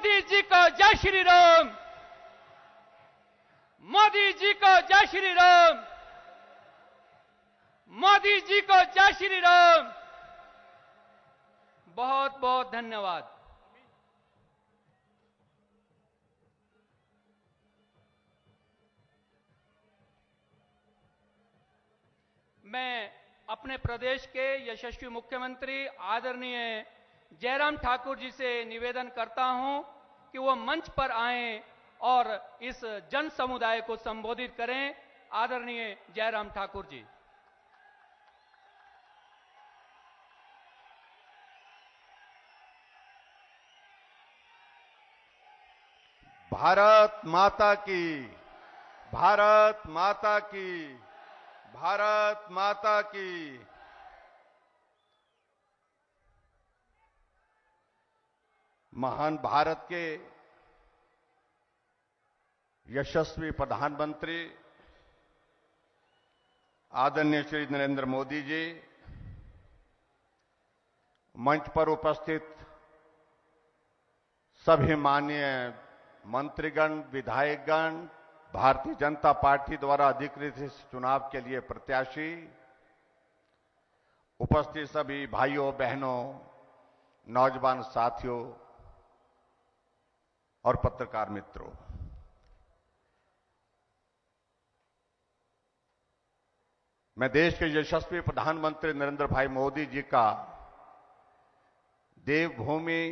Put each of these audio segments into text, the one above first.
मोदी जी को जय श्री राम। मोदी जी को जय श्री राम। मोदी जी को जय श्री राम। बहुत बहुत धन्यवाद। मैं अपने प्रदेश के यशस्वी मुख्यमंत्री आदरणीय जयराम ठाकुर जी से निवेदन करता हूं कि वो मंच पर आएं और इस जन समुदाय को संबोधित करें। आदरणीय जयराम ठाकुर जी। भारत माता की, भारत माता की, भारत माता की। महान भारत के यशस्वी प्रधानमंत्री आदरणीय श्री नरेंद्र मोदी जी, मंच पर उपस्थित सभी माननीय मंत्रीगण, विधायकगण, भारतीय जनता पार्टी द्वारा अधिकृत इस चुनाव के लिए प्रत्याशी, उपस्थित सभी भाइयों बहनों, नौजवान साथियों और पत्रकार मित्रों, मैं देश के यशस्वी प्रधानमंत्री नरेंद्र भाई मोदी जी का देवभूमि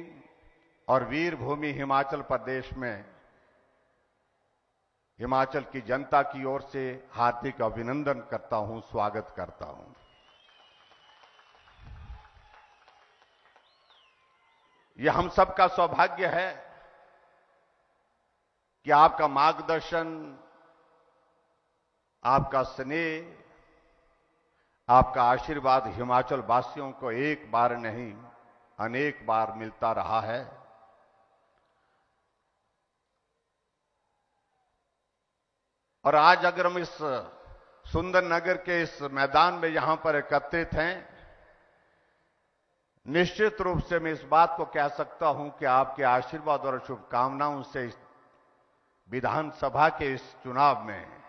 और वीरभूमि हिमाचल प्रदेश में हिमाचल की जनता की ओर से हार्दिक अभिनंदन करता हूं, स्वागत करता हूं। यह हम सबका सौभाग्य है कि आपका मार्गदर्शन, आपका स्नेह, आपका आशीर्वाद हिमाचल वासियों को एक बार नहीं अनेक बार मिलता रहा है। और आज अगर हम इस सुंदर नगर के इस मैदान में यहां पर एकत्रित हैं, निश्चित रूप से मैं इस बात को कह सकता हूं कि आपके आशीर्वाद और शुभकामनाओं से विधानसभा के इस चुनाव में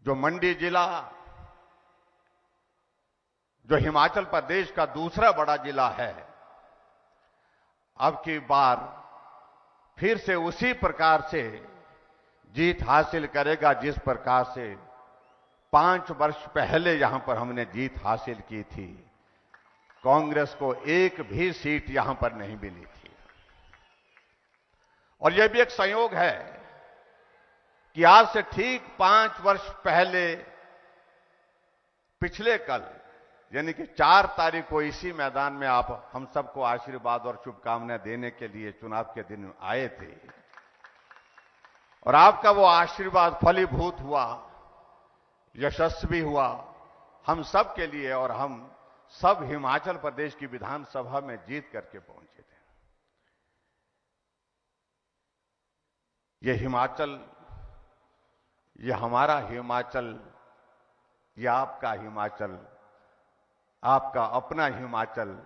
जो मंडी जिला, जो हिमाचल प्रदेश का दूसरा बड़ा जिला है, अब की बार फिर से उसी प्रकार से जीत हासिल करेगा जिस प्रकार से 5 वर्ष पहले यहां पर हमने जीत हासिल की थी। कांग्रेस को एक भी सीट यहां पर नहीं मिली थी। और यह भी एक संयोग है कि आज से ठीक 5 वर्ष पहले पिछले कल यानी कि 4 तारीख को इसी मैदान में आप हम सबको आशीर्वाद और शुभकामनाएं देने के लिए चुनाव के दिन आए थे। और आपका वो आशीर्वाद फलीभूत हुआ, यशस्वी हुआ हम सब के लिए, और हम सब हिमाचल प्रदेश की विधानसभा में जीत करके पहुंचे थे। ये हिमाचल, ये हमारा हिमाचल, ये आपका हिमाचल, आपका अपना हिमाचल,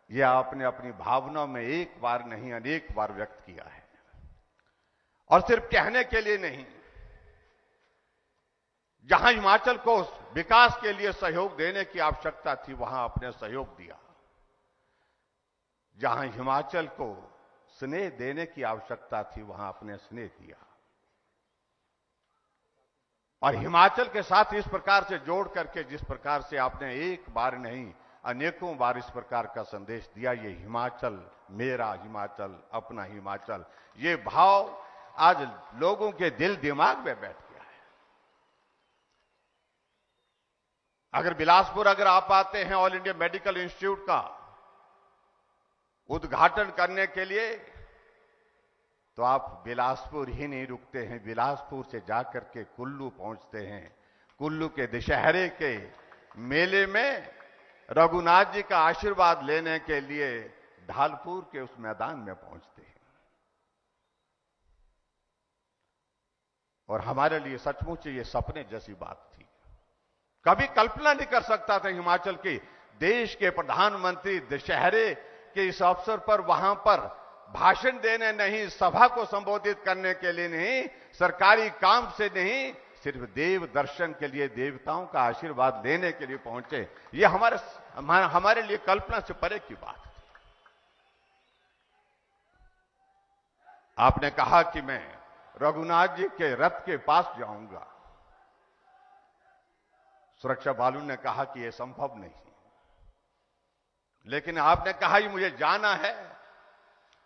ये आपने अपनी भावनाओं में एक बार नहीं अनेक बार व्यक्त किया है। और सिर्फ कहने के लिए नहीं, जहां हिमाचल को विकास के लिए सहयोग देने की आवश्यकता थी वहां आपने सहयोग दिया। जहां हिमाचल को स्नेह देने की आवश्यकता थी वहां आपने स्नेह दिया। और हिमाचल के साथ इस प्रकार से जोड़ करके जिस प्रकार से आपने एक बार नहीं अनेकों बार इस प्रकार का संदेश दिया, ये हिमाचल मेरा हिमाचल, अपना हिमाचल, ये भाव आज लोगों के दिल दिमाग में बैठ गया है। अगर बिलासपुर अगर आप आते हैं ऑल इंडिया मेडिकल इंस्टीट्यूट का उद्घाटन करने के लिए, तो आप बिलासपुर ही नहीं रुकते हैं, बिलासपुर से जाकर के कुल्लू पहुंचते हैं। कुल्लू के दशहरे के मेले में रघुनाथ जी का आशीर्वाद लेने के लिए ढालपुर के उस मैदान में पहुंचते हैं। और हमारे लिए सचमुच ये सपने जैसी बात थी। कभी कल्पना नहीं कर सकता था हिमाचल के देश के प्रधानमंत्री दशहरे कि इस अवसर पर वहां पर भाषण देने नहीं, सभा को संबोधित करने के लिए नहीं, सरकारी काम से नहीं, सिर्फ देव दर्शन के लिए, देवताओं का आशीर्वाद लेने के लिए पहुंचे। यह हमारे लिए कल्पना से परे की बात है। आपने कहा कि मैं रघुनाथ जी के रथ के पास जाऊंगा। सुरक्षा बालू ने कहा कि यह संभव नहीं, लेकिन आपने कहा कि मुझे जाना है,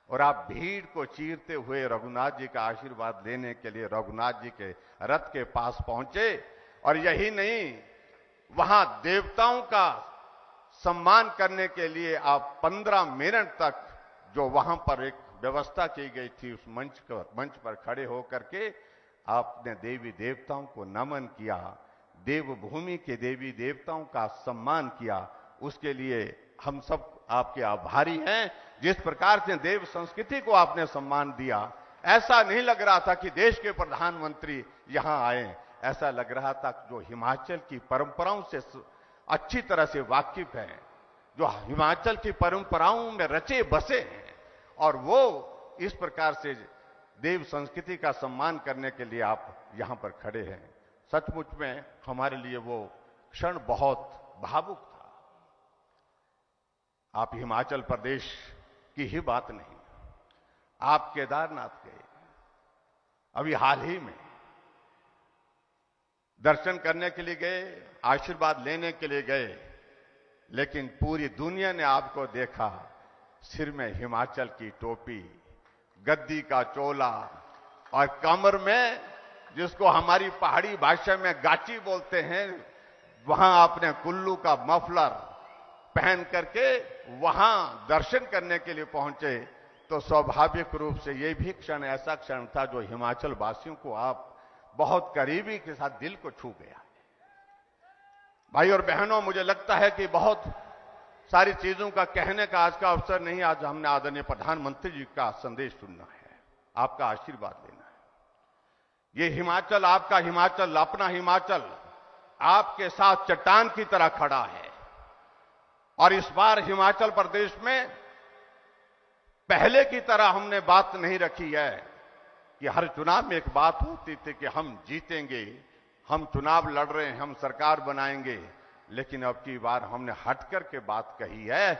और आप भीड़ को चीरते हुए रघुनाथ जी का आशीर्वाद लेने के लिए रघुनाथ जी के रथ के पास पहुंचे। और यही नहीं, वहां देवताओं का सम्मान करने के लिए आप 15 मिनट तक, जो वहां पर एक व्यवस्था की गई थी, उस मंच पर खड़े होकर के आपने देवी देवताओं को नमन किया, देवभूमि के देवी देवताओं का सम्मान किया। उसके लिए हम सब आपके आभारी हैं। जिस प्रकार से देव संस्कृति को आपने सम्मान दिया, ऐसा नहीं लग रहा था कि देश के प्रधानमंत्री यहां आए, ऐसा लग रहा था जो हिमाचल की परंपराओं से अच्छी तरह से वाकिफ हैं, जो हिमाचल की परंपराओं में रचे बसे हैं, और वो इस प्रकार से देव संस्कृति का सम्मान करने के लिए आप यहां पर खड़े हैं। सचमुच में हमारे लिए वो क्षण बहुत भावुक था। आप हिमाचल प्रदेश की ही बात नहीं, आप केदारनाथ गए, अभी हाल ही में दर्शन करने के लिए गए, आशीर्वाद लेने के लिए गए, लेकिन पूरी दुनिया ने आपको देखा सिर में हिमाचल की टोपी, गद्दी का चोला, और कमर में, जिसको हमारी पहाड़ी भाषा में गाची बोलते हैं, वहां आपने कुल्लू का मफलर पहन करके वहां दर्शन करने के लिए पहुंचे। तो स्वाभाविक रूप से यह भी क्षण ऐसा क्षण था जो हिमाचल वासियों को आप बहुत करीबी के साथ दिल को छू गया। भाई और बहनों, मुझे लगता है कि बहुत सारी चीजों का कहने का आज का अवसर नहीं। आज हमने आदरणीय प्रधानमंत्री जी का संदेश सुनना है, आपका आशीर्वाद लेना है। ये हिमाचल आपका हिमाचल, अपना हिमाचल आपके साथ चट्टान की तरह खड़ा है। और इस बार हिमाचल प्रदेश में पहले की तरह हमने बात नहीं रखी है कि हर चुनाव में एक बात होती थी कि हम जीतेंगे, हम चुनाव लड़ रहे हैं, हम सरकार बनाएंगे। लेकिन अब की बार हमने हटकर के बात कही है,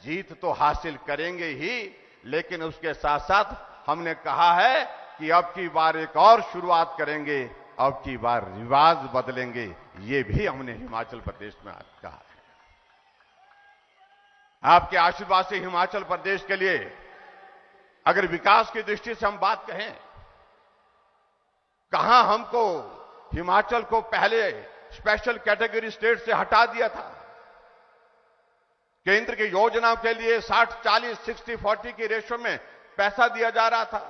जीत तो हासिल करेंगे ही, लेकिन उसके साथ साथ हमने कहा है कि अब की बार एक और शुरुआत करेंगे, अब की बार रिवाज बदलेंगे। ये भी हमने हिमाचल प्रदेश में आज कहा है। आपके आशीर्वाद से हिमाचल प्रदेश के लिए अगर विकास की दृष्टि से हम बात कहें, कहां हमको हिमाचल को पहले स्पेशल कैटेगरी स्टेट से हटा दिया था। केंद्र की योजनाओं के लिए 60-40, 60-40 की रेशो में पैसा दिया जा रहा था,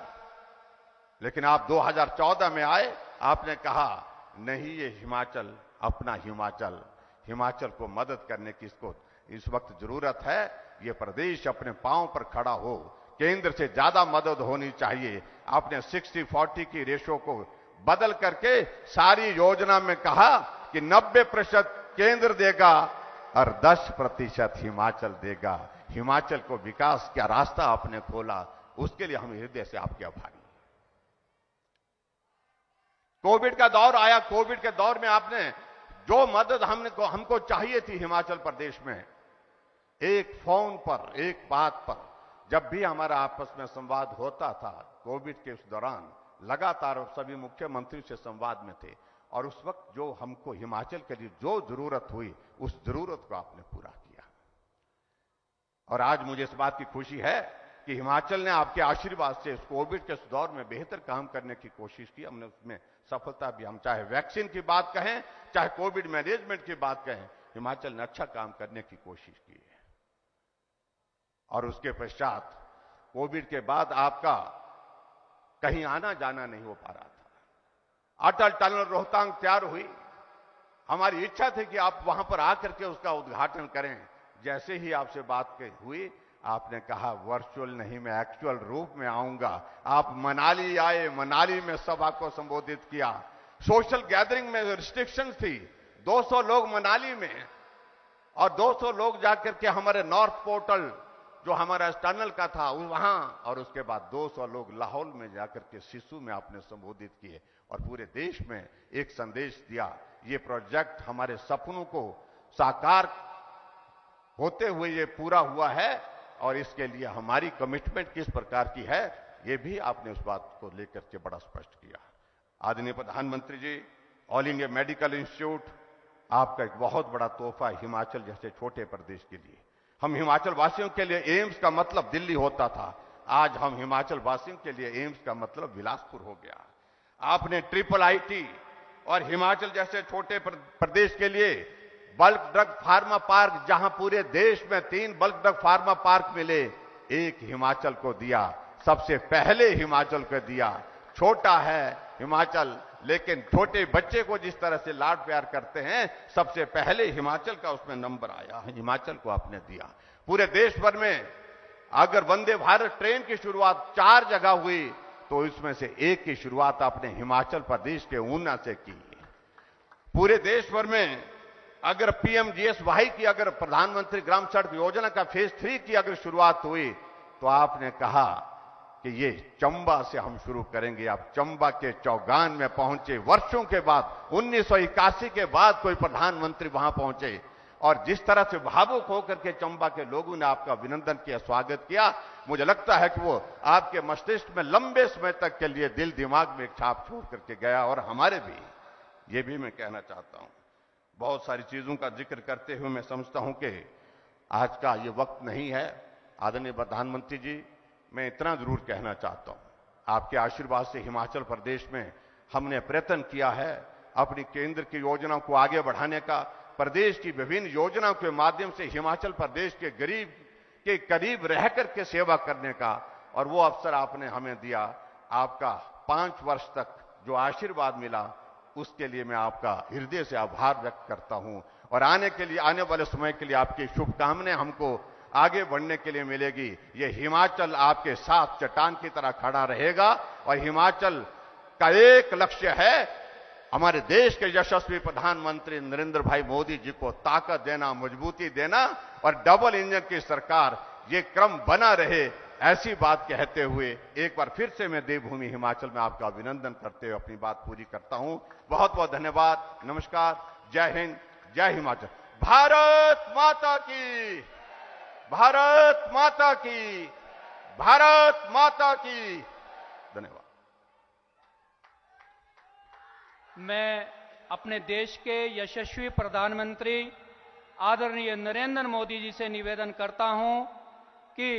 लेकिन आप 2014 में आए, आपने कहा नहीं, ये हिमाचल अपना हिमाचल, हिमाचल को मदद करने की इसको इस वक्त जरूरत है। ये प्रदेश अपने पांव पर खड़ा हो, केंद्र से ज्यादा मदद होनी चाहिए। आपने 60-40 की रेशो को बदल करके सारी योजना में कहा कि 90% केंद्र देगा और 10% हिमाचल देगा। हिमाचल को विकास का रास्ता आपने खोला, उसके लिए हम हृदय से आपके आभारी हैं। कोविड का दौर आया, कोविड के दौर में आपने जो मदद हमको चाहिए थी हिमाचल प्रदेश में, एक फोन पर, एक बात पर, जब भी हमारा आपस में संवाद होता था, कोविड के उस दौरान लगातार सभी मुख्यमंत्री से संवाद में थे, और उस वक्त जो हमको हिमाचल के लिए जो जरूरत हुई, उस जरूरत को आपने पूरा किया। और आज मुझे इस बात की खुशी है कि हिमाचल ने आपके आशीर्वाद से इस कोविड के इस दौर में बेहतर काम करने की कोशिश की। हमने उसमें सफलता भी, हम चाहे वैक्सीन की बात कहें, चाहे कोविड मैनेजमेंट की बात कहें, हिमाचल ने अच्छा काम करने की कोशिश की है। और उसके पश्चात कोविड के बाद आपका कहीं आना जाना नहीं हो पा रहा था। अटल टनल रोहतांग तैयार हुई, हमारी इच्छा थी कि आप वहां पर आकर के उसका उद्घाटन करें। जैसे ही आपसे बात हुई, आपने कहा वर्चुअल नहीं, मैं एक्चुअल रूप में आऊंगा। आप मनाली आए, मनाली में सभा को संबोधित किया। सोशल गैदरिंग में रिस्ट्रिक्शंस थी, 200 लोग मनाली में, और 200 लोग जाकर के हमारे नॉर्थ पोर्टल जो हमारा टनल का था वहां, और उसके बाद 200 लोग लाहौल में जाकर के सिसु में आपने संबोधित किए और पूरे देश में एक संदेश दिया। ये प्रोजेक्ट हमारे सपनों को साकार होते हुए ये पूरा हुआ है और इसके लिए हमारी कमिटमेंट किस प्रकार की है, ये भी आपने उस बात को लेकर के बड़ा स्पष्ट किया। आदरणीय प्रधानमंत्री जी, ऑल इंडिया मेडिकल इंस्टीट्यूट आपका एक बहुत बड़ा तोहफा है हिमाचल जैसे छोटे प्रदेश के लिए। हम हिमाचल वासियों के लिए एम्स का मतलब दिल्ली होता था, आज हम हिमाचल वासियों के लिए एम्स का मतलब बिलासपुर हो गया। आपने ट्रिपल आईटी और हिमाचल जैसे छोटे प्रदेश के लिए बल्क ड्रग फार्मा पार्क, जहां पूरे देश में 3 बल्क ड्रग फार्मा पार्क मिले, एक हिमाचल को दिया, सबसे पहले हिमाचल को दिया। छोटा है हिमाचल, लेकिन छोटे बच्चे को जिस तरह से लाड प्यार करते हैं, सबसे पहले हिमाचल का उसमें नंबर आया, हिमाचल को आपने दिया। पूरे देश भर में अगर वंदे भारत ट्रेन की शुरुआत 4 जगह हुई तो इसमें से एक की शुरुआत आपने हिमाचल प्रदेश के ऊना से की। पूरे देश भर में अगर पीएमजीएसवाई की, अगर प्रधानमंत्री ग्राम सड़क योजना का फेज 3 की अगर शुरुआत हुई तो आपने कहा कि ये चंबा से हम शुरू करेंगे। आप चंबा के चौगान में पहुंचे, वर्षों के बाद 1981 के बाद कोई प्रधानमंत्री वहां पहुंचे और जिस तरह से भावुक होकर के चंबा के लोगों ने आपका अभिनंदन किया, स्वागत किया, मुझे लगता है कि वो आपके मस्तिष्क में लंबे समय तक के लिए दिल दिमाग में एक छाप छोड़ करके गया। और हमारे भी, ये भी मैं कहना चाहता हूं, बहुत सारी चीजों का जिक्र करते हुए मैं समझता हूं कि आज का ये वक्त नहीं है। आदरणीय प्रधानमंत्री जी, मैं इतना जरूर कहना चाहता हूं, आपके आशीर्वाद से हिमाचल प्रदेश में हमने प्रयत्न किया है अपनी केंद्र की योजनाओं को आगे बढ़ाने का, प्रदेश की विभिन्न योजनाओं के माध्यम से हिमाचल प्रदेश के गरीब के करीब रहकर के सेवा करने का, और वो अवसर आपने हमें दिया। आपका 5 वर्ष तक जो आशीर्वाद मिला उसके लिए मैं आपका हृदय से आभार व्यक्त करता हूं और आने वाले समय के लिए आपकी शुभकामनाएं हमको आगे बढ़ने के लिए मिलेगी। ये हिमाचल आपके साथ चट्टान की तरह खड़ा रहेगा और हिमाचल का एक लक्ष्य है, हमारे देश के यशस्वी प्रधानमंत्री नरेंद्र भाई मोदी जी को ताकत देना, मजबूती देना और डबल इंजन की सरकार, ये क्रम बना रहे, ऐसी बात कहते हुए एक बार फिर से मैं देवभूमि हिमाचल में आपका अभिनंदन करते हुए अपनी बात पूरी करता हूं। बहुत बहुत धन्यवाद, नमस्कार, जय हिंद, जय हिमाचल। भारत माता की, भारत माता की, भारत माता की। धन्यवाद। मैं अपने देश के यशस्वी प्रधानमंत्री आदरणीय नरेंद्र मोदी जी से निवेदन करता हूं कि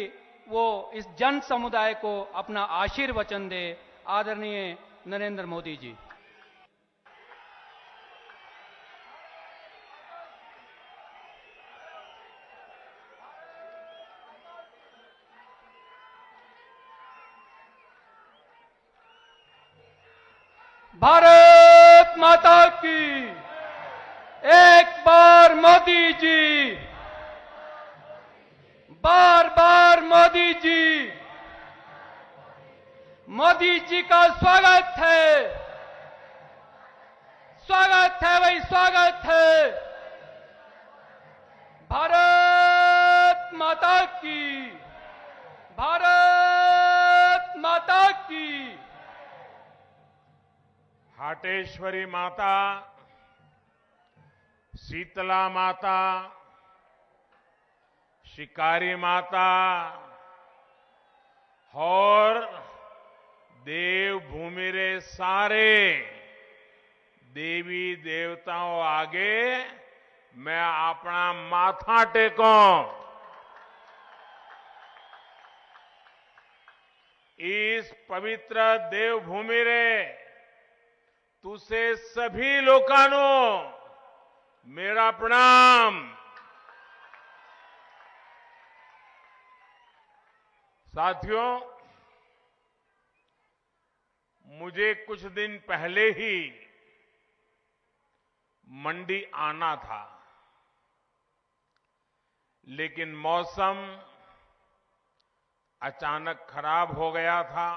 वो इस जन समुदाय को अपना आशीर्वचन दे। आदरणीय नरेंद्र मोदी जी। भारत माता की, एक बार मोदी जी, बार बार मोदी जी। मोदी जी का स्वागत है, स्वागत है भाई, स्वागत है। भारत माता की, भारत माता की। हाटेश्वरी माता, शीतला माता, शिकारी माता और देवभूमि रे सारे देवी देवताओं आगे मैं अपना माथा टेको। इस पवित्र देवभूमि रे तुसे सभी लोकानो मेरा प्रणाम। साथियों, मुझे कुछ दिन पहले ही मंडी आना था, लेकिन मौसम अचानक खराब हो गया था।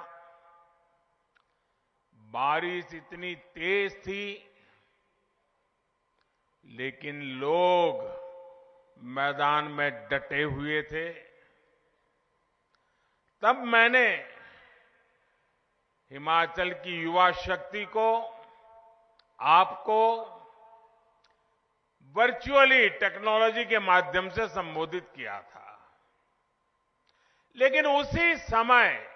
बारिश इतनी तेज थी, लेकिन लोग मैदान में डटे हुए थे। तब मैंने हिमाचल की युवा शक्ति को, आपको वर्चुअली टेक्नोलॉजी के माध्यम से संबोधित किया था। लेकिन उसी समय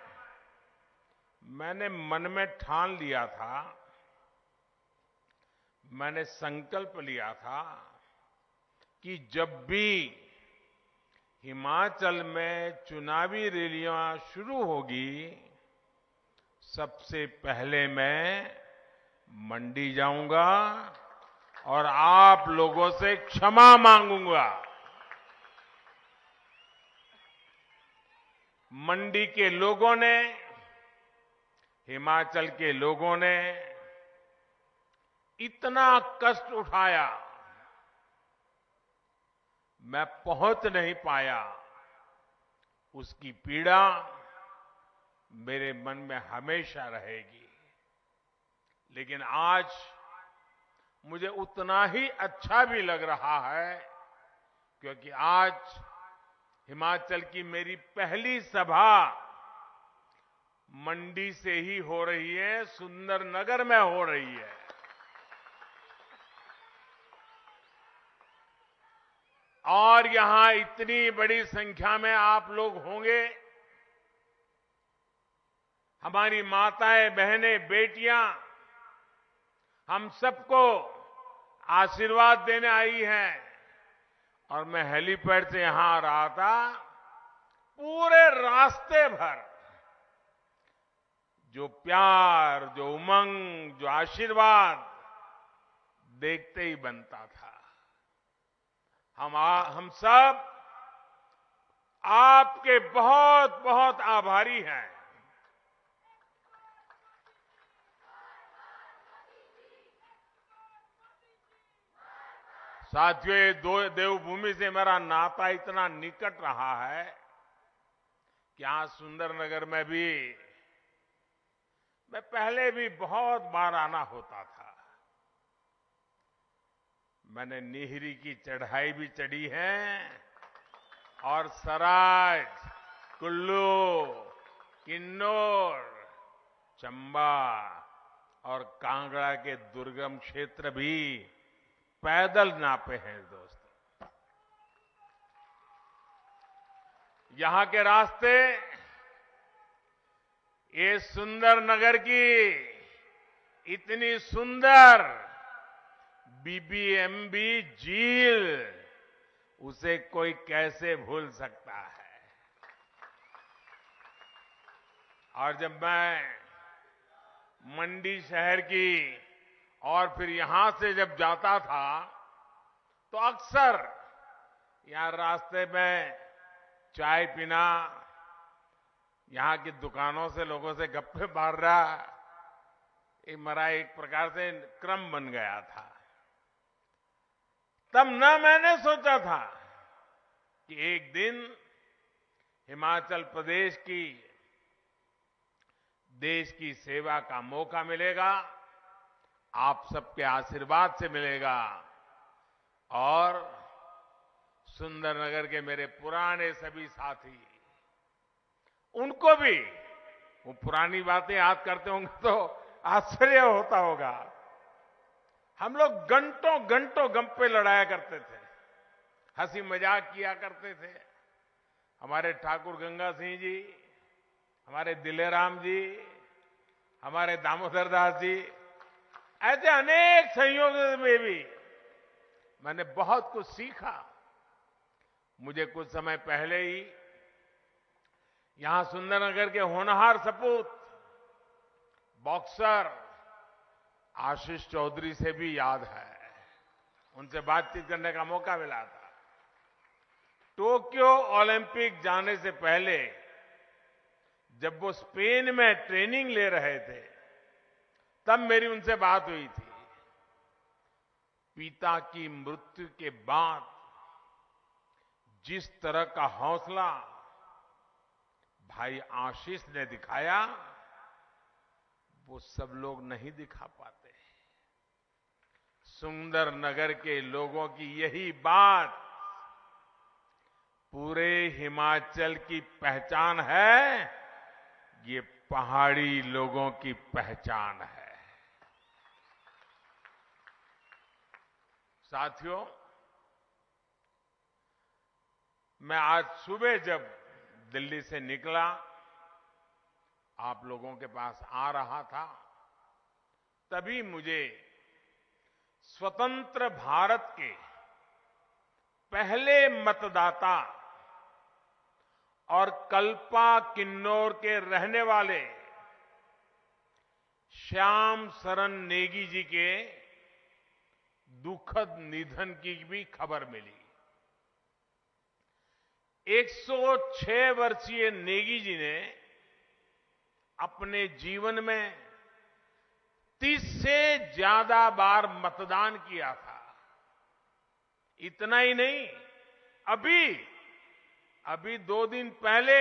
मैंने मन में ठान लिया था, मैंने संकल्प लिया था कि जब भी हिमाचल में चुनावी रैलियां शुरू होगी, सबसे पहले मैं मंडी जाऊंगा और आप लोगों से क्षमा मांगूंगा। मंडी के लोगों ने, हिमाचल के लोगों ने इतना कष्ट उठाया, मैं पहुंच नहीं पाया, उसकी पीड़ा मेरे मन में हमेशा रहेगी। लेकिन आज मुझे उतना ही अच्छा भी लग रहा है, क्योंकि आज हिमाचल की मेरी पहली सभा मंडी से ही हो रही है, सुंदरनगर में हो रही है। और यहां इतनी बड़ी संख्या में आप लोग होंगे। हमारी माताएं, बहनें, बेटियां हम सबको आशीर्वाद देने आई हैं। और मैं हेलीपैड से यहां आ रहा था, पूरे रास्ते भर जो प्यार, जो उमंग, जो आशीर्वाद देखते ही बनता था। हम सब आपके बहुत बहुत आभारी हैं। साथियों, ये देवभूमि से मेरा नाता इतना निकट रहा है कि आज सुंदरनगर में भी मैं पहले भी बहुत बार आना होता था। मैंने निहरी की चढ़ाई भी चढ़ी है और सराज, कुल्लू, किन्नौर, चंबा और कांगड़ा के दुर्गम क्षेत्र भी पैदल नापे हैं दोस्तों। यहां के रास्ते, ये सुंदरनगर की इतनी सुंदर बीबीएमबी झील, उसे कोई कैसे भूल सकता है। और जब मैं मंडी शहर की और फिर यहां से जब जाता था, तो अक्सर यहां रास्ते में चाय पीना, यहां की दुकानों से लोगों से गप्पे मारना, ये मेरा एक प्रकार से क्रम बन गया था। तब न मैंने सोचा था कि एक दिन हिमाचल प्रदेश की देश की सेवा का मौका मिलेगा, आप सबके आशीर्वाद से मिलेगा। और सुंदरनगर के मेरे पुराने सभी साथी, उनको भी वो पुरानी बातें याद करते होंगे तो आश्चर्य होता होगा। हम लोग घंटों घंटों गप्पे लड़ाया करते थे, हंसी मजाक किया करते थे। हमारे ठाकुर गंगा सिंह जी, हमारे दिलेराम जी, हमारे दामोदर दास जी, ऐसे अनेक संयोजन में भी मैंने बहुत कुछ सीखा। मुझे कुछ समय पहले ही यहां सुंदरनगर के होनहार सपूत बॉक्सर आशीष चौधरी से भी याद है, उनसे बातचीत करने का मौका मिला था। टोक्यो ओलंपिक जाने से पहले जब वो स्पेन में ट्रेनिंग ले रहे थे, तब मेरी उनसे बात हुई थी। पिता की मृत्यु के बाद जिस तरह का हौसला भाई आशीष ने दिखाया, वो सब लोग नहीं दिखा पाते। सुंदरनगर के लोगों की यही बात पूरे हिमाचल की पहचान है ये पहाड़ी लोगों की पहचान है। साथियों, मैं आज सुबह जब दिल्ली से निकला, आप लोगों के पास आ रहा था, तभी मुझे स्वतंत्र भारत के पहले मतदाता और कल्पा किन्नौर के रहने वाले श्याम शरण नेगी जी के दुखद निधन की भी खबर मिली। 106 वर्षीय नेगी जी ने अपने जीवन में 30 से ज्यादा बार मतदान किया था। इतना ही नहीं, अभी 2 दिन पहले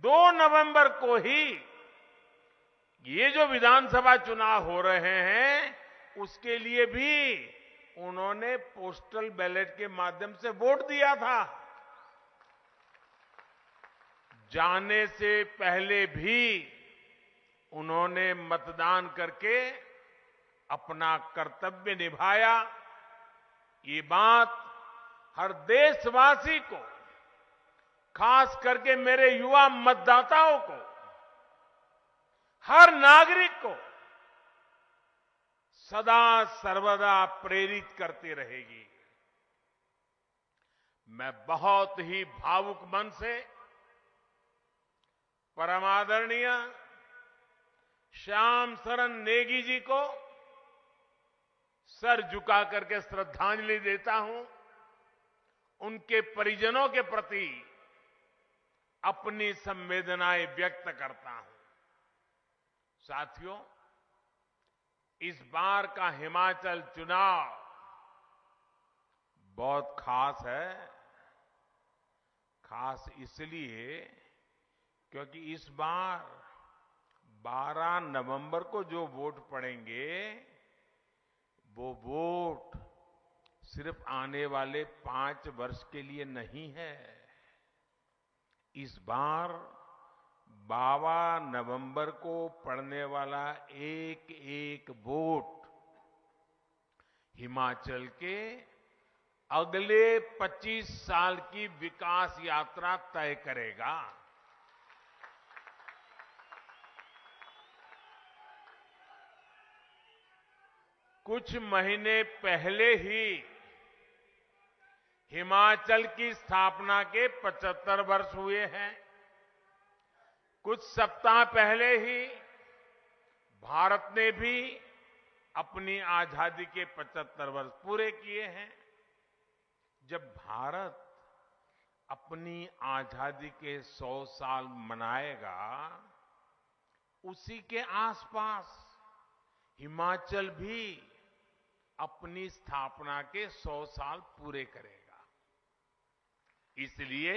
2 नवंबर को ही ये जो विधानसभा चुनाव हो रहे हैं, उसके लिए भी उन्होंने पोस्टल बैलेट के माध्यम से वोट दिया था। जाने से पहले भी उन्होंने मतदान करके अपना कर्तव्य निभाया। ये बात हर देशवासी को, खास करके मेरे युवा मतदाताओं को, हर नागरिक को सदा सर्वदा प्रेरित करती रहेगी। मैं बहुत ही भावुक मन से परम आदरणीय श्याम शरण नेगी जी को सर झुका करके श्रद्धांजलि देता हूं। उनके परिजनों के प्रति अपनी संवेदनाएं व्यक्त करता हूं। साथियों, इस बार का हिमाचल चुनाव बहुत खास है। खास इसलिए क्योंकि इस बार 12 नवंबर को जो वोट पड़ेंगे, वो वोट सिर्फ आने वाले 5 वर्ष के लिए नहीं है। इस बार 12 नवंबर को पड़ने वाला एक एक वोट हिमाचल के अगले 25 साल की विकास यात्रा तय करेगा। कुछ महीने पहले ही हिमाचल की स्थापना के 75 वर्ष हुए हैं। कुछ सप्ताह पहले ही भारत ने भी अपनी आजादी के 75 वर्ष पूरे किए हैं। जब भारत अपनी आजादी के 100 साल मनाएगा, उसी के आसपास हिमाचल भी अपनी स्थापना के 100 साल पूरे करेगा। इसलिए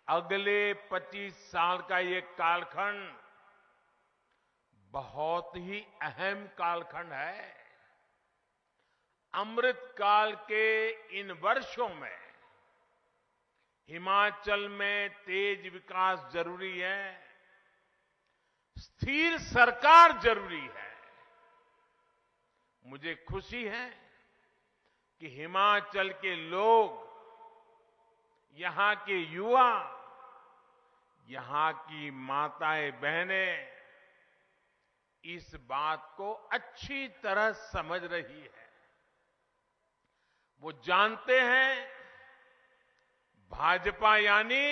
अगले 25 साल का ये कालखंड बहुत ही अहम कालखंड है। अमृत काल के इन वर्षों में हिमाचल में तेज विकास जरूरी है, स्थिर सरकार जरूरी है। मुझे खुशी है कि हिमाचल के लोग, यहां के युवा, यहां की माताएं बहनें इस बात को अच्छी तरह समझ रही है। वो जानते हैं भाजपा यानी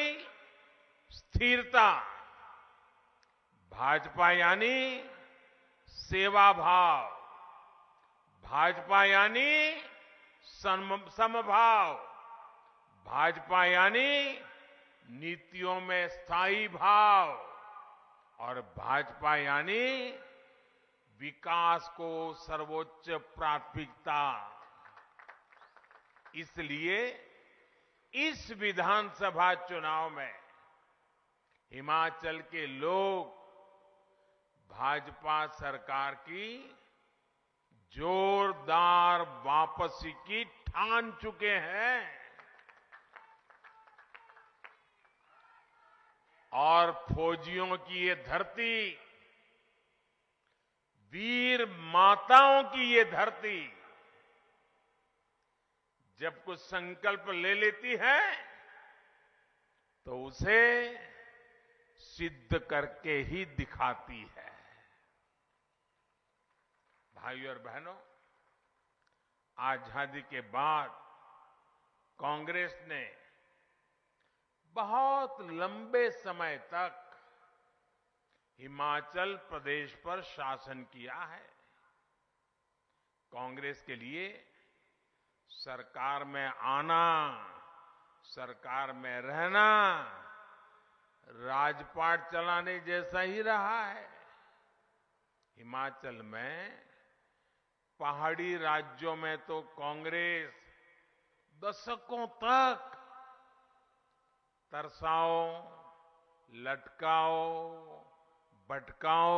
स्थिरता, भाजपा यानी सेवा भाव, भाजपा यानी समभाव, भाजपा यानी नीतियों में स्थायी भाव, और भाजपा यानी विकास को सर्वोच्च प्राथमिकता। इसलिए इस विधानसभा चुनाव में हिमाचल के लोग भाजपा सरकार की जोरदार वापसी की ठान चुके हैं। और फौजियों की ये धरती, वीर माताओं की ये धरती जब कुछ संकल्प ले लेती है तो उसे सिद्ध करके ही दिखाती है। भाइयों और बहनों, आजादी के बाद कांग्रेस ने बहुत लंबे समय तक हिमाचल प्रदेश पर शासन किया है। कांग्रेस के लिए सरकार में आना, सरकार में रहना राजपाट चलाने जैसा ही रहा है। हिमाचल में पहाड़ी राज्यों में तो कांग्रेस दशकों तक तरसाओ, लटकाओ, भटकाओ,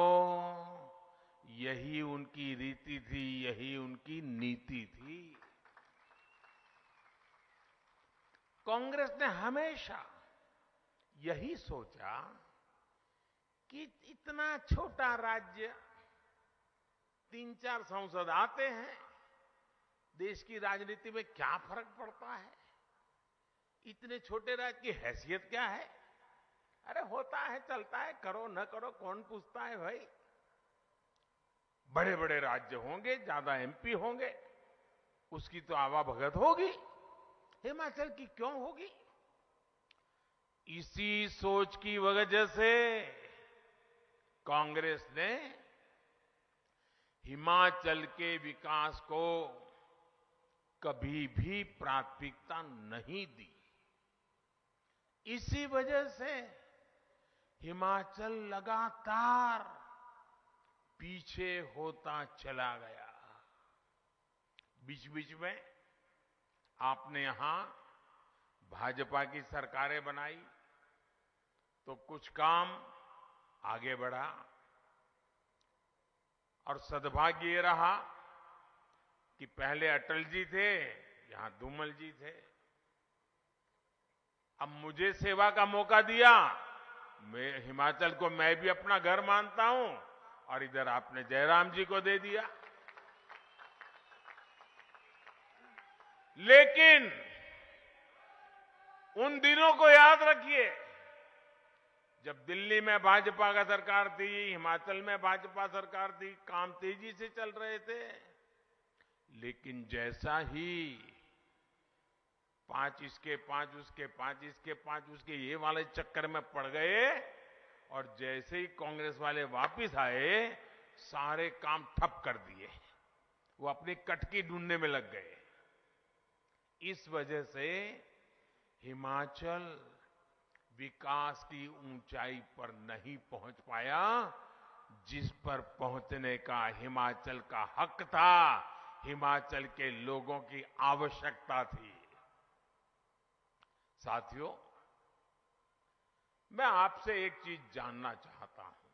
यही उनकी रीति थी, यही उनकी नीति थी। कांग्रेस ने हमेशा यही सोचा कि इतना छोटा राज्य, 3-4 सांसद आते हैं, देश की राजनीति में क्या फर्क पड़ता है? इतने छोटे राज्य की हैसियत क्या है? अरे होता है, चलता है, करो न करो कौन पूछता है भाई। बड़े बड़े राज्य होंगे, ज्यादा एमपी होंगे, उसकी तो आवाभगत होगी, हिमाचल की क्यों होगी? इसी सोच की वजह से कांग्रेस ने हिमाचल के विकास को कभी भी प्राथमिकता नहीं दी। इसी वजह से हिमाचल लगातार पीछे होता चला गया। बीच बीच में आपने यहां भाजपा की सरकारें बनाई तो कुछ काम आगे बढ़ा, और सद्भाग्य ये रहा कि पहले अटल जी थे, यहां धूमल जी थे। अब मुझे सेवा का मौका दिया, मैं हिमाचल को मैं भी अपना घर मानता हूं, और इधर आपने जयराम जी को दे दिया। लेकिन उन दिनों को याद रखिए जब दिल्ली में भाजपा का सरकार थी, हिमाचल में भाजपा सरकार थी, काम तेजी से चल रहे थे। लेकिन जैसा ही 5 इसके 5 उसके 5 इसके 5 उसके ये वाले चक्कर में पड़ गए, और जैसे ही कांग्रेस वाले वापस आए सारे काम ठप कर दिए, वो अपनी कटकी ढूंढने में लग गए। इस वजह से हिमाचल विकास की ऊंचाई पर नहीं पहुंच पाया जिस पर पहुंचने का हिमाचल का हक था, हिमाचल के लोगों की आवश्यकता थी। साथियों, मैं आपसे एक चीज जानना चाहता हूं।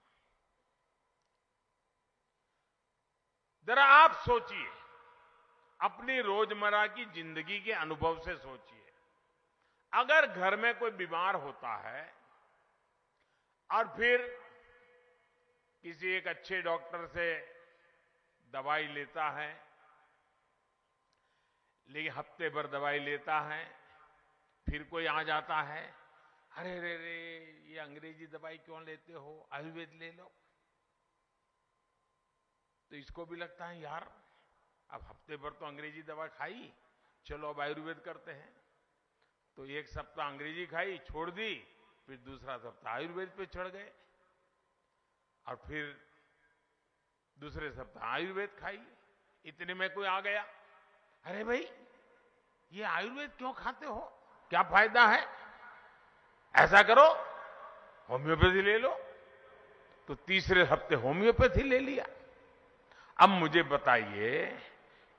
जरा आप सोचिए, अपनी रोजमर्रा की जिंदगी के अनुभव से सोचिए। अगर घर में कोई बीमार होता है और फिर किसी एक अच्छे डॉक्टर से दवाई लेता है, लेकिन हफ्ते भर दवाई लेता है, फिर कोई आ जाता है, अरे रे रे ये अंग्रेजी दवाई क्यों लेते हो, आयुर्वेद ले लो। तो इसको भी लगता है यार अब हफ्ते भर तो अंग्रेजी दवा खाई, चलो अब आयुर्वेद करते हैं। तो एक सप्ताह अंग्रेजी खाई, छोड़ दी, फिर दूसरा सप्ताह आयुर्वेद पे चढ़ गए, और फिर दूसरे सप्ताह आयुर्वेद खाई। इतने में कोई आ गया, अरे भाई ये आयुर्वेद क्यों खाते हो, क्या फायदा है, ऐसा करो होम्योपैथी ले लो। तो तीसरे हफ्ते होम्योपैथी ले लिया। अब मुझे बताइए,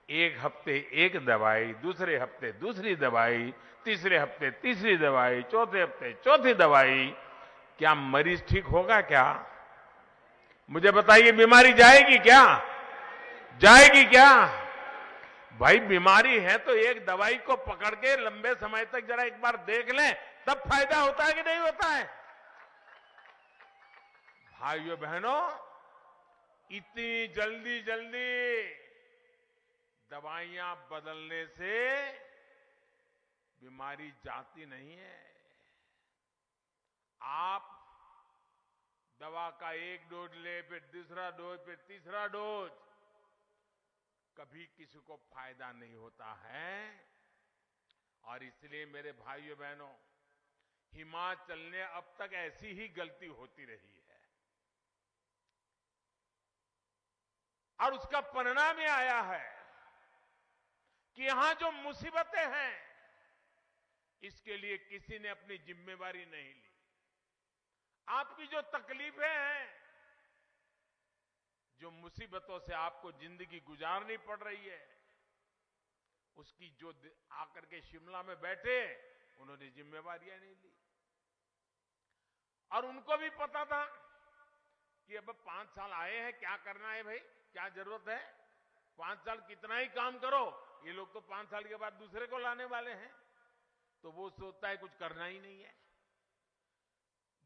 एक हफ्ते एक दवाई, दूसरे हफ्ते दूसरी दवाई, तीसरे हफ्ते तीसरी दवाई, चौथे हफ्ते चौथी दवाई, क्या मरीज ठीक होगा क्या? मुझे बताइए, बीमारी जाएगी क्या? जाएगी क्या? भाई बीमारी है तो एक दवाई को पकड़ के लंबे समय तक जरा एक बार देख लें, तब फायदा होता है कि नहीं होता है? भाइयों बहनों, इतनी जल्दी जल्दी दवाइयां बदलने से बीमारी जाती नहीं है। आप दवा का एक डोज ले, फिर दूसरा डोज, फिर तीसरा डोज, कभी किसी को फायदा नहीं होता है। और इसलिए मेरे भाइयों बहनों, हिमाचल ने अब तक ऐसी ही गलती होती रही है और उसका परिणाम ये आया है कि यहां जो मुसीबतें हैं, इसके लिए किसी ने अपनी जिम्मेवारी नहीं ली। आपकी जो तकलीफें हैं, जो मुसीबतों से आपको जिंदगी गुजारनी पड़ रही है, उसकी जो आकर के शिमला में बैठे, उन्होंने जिम्मेवारियां नहीं ली। और उनको भी पता था कि अब 5 साल आए हैं, क्या करना है भाई, क्या जरूरत है, 5 साल कितना ही काम करो, ये लोग तो 5 साल के बाद दूसरे को लाने वाले हैं। तो वो सोचता है कुछ करना ही नहीं है।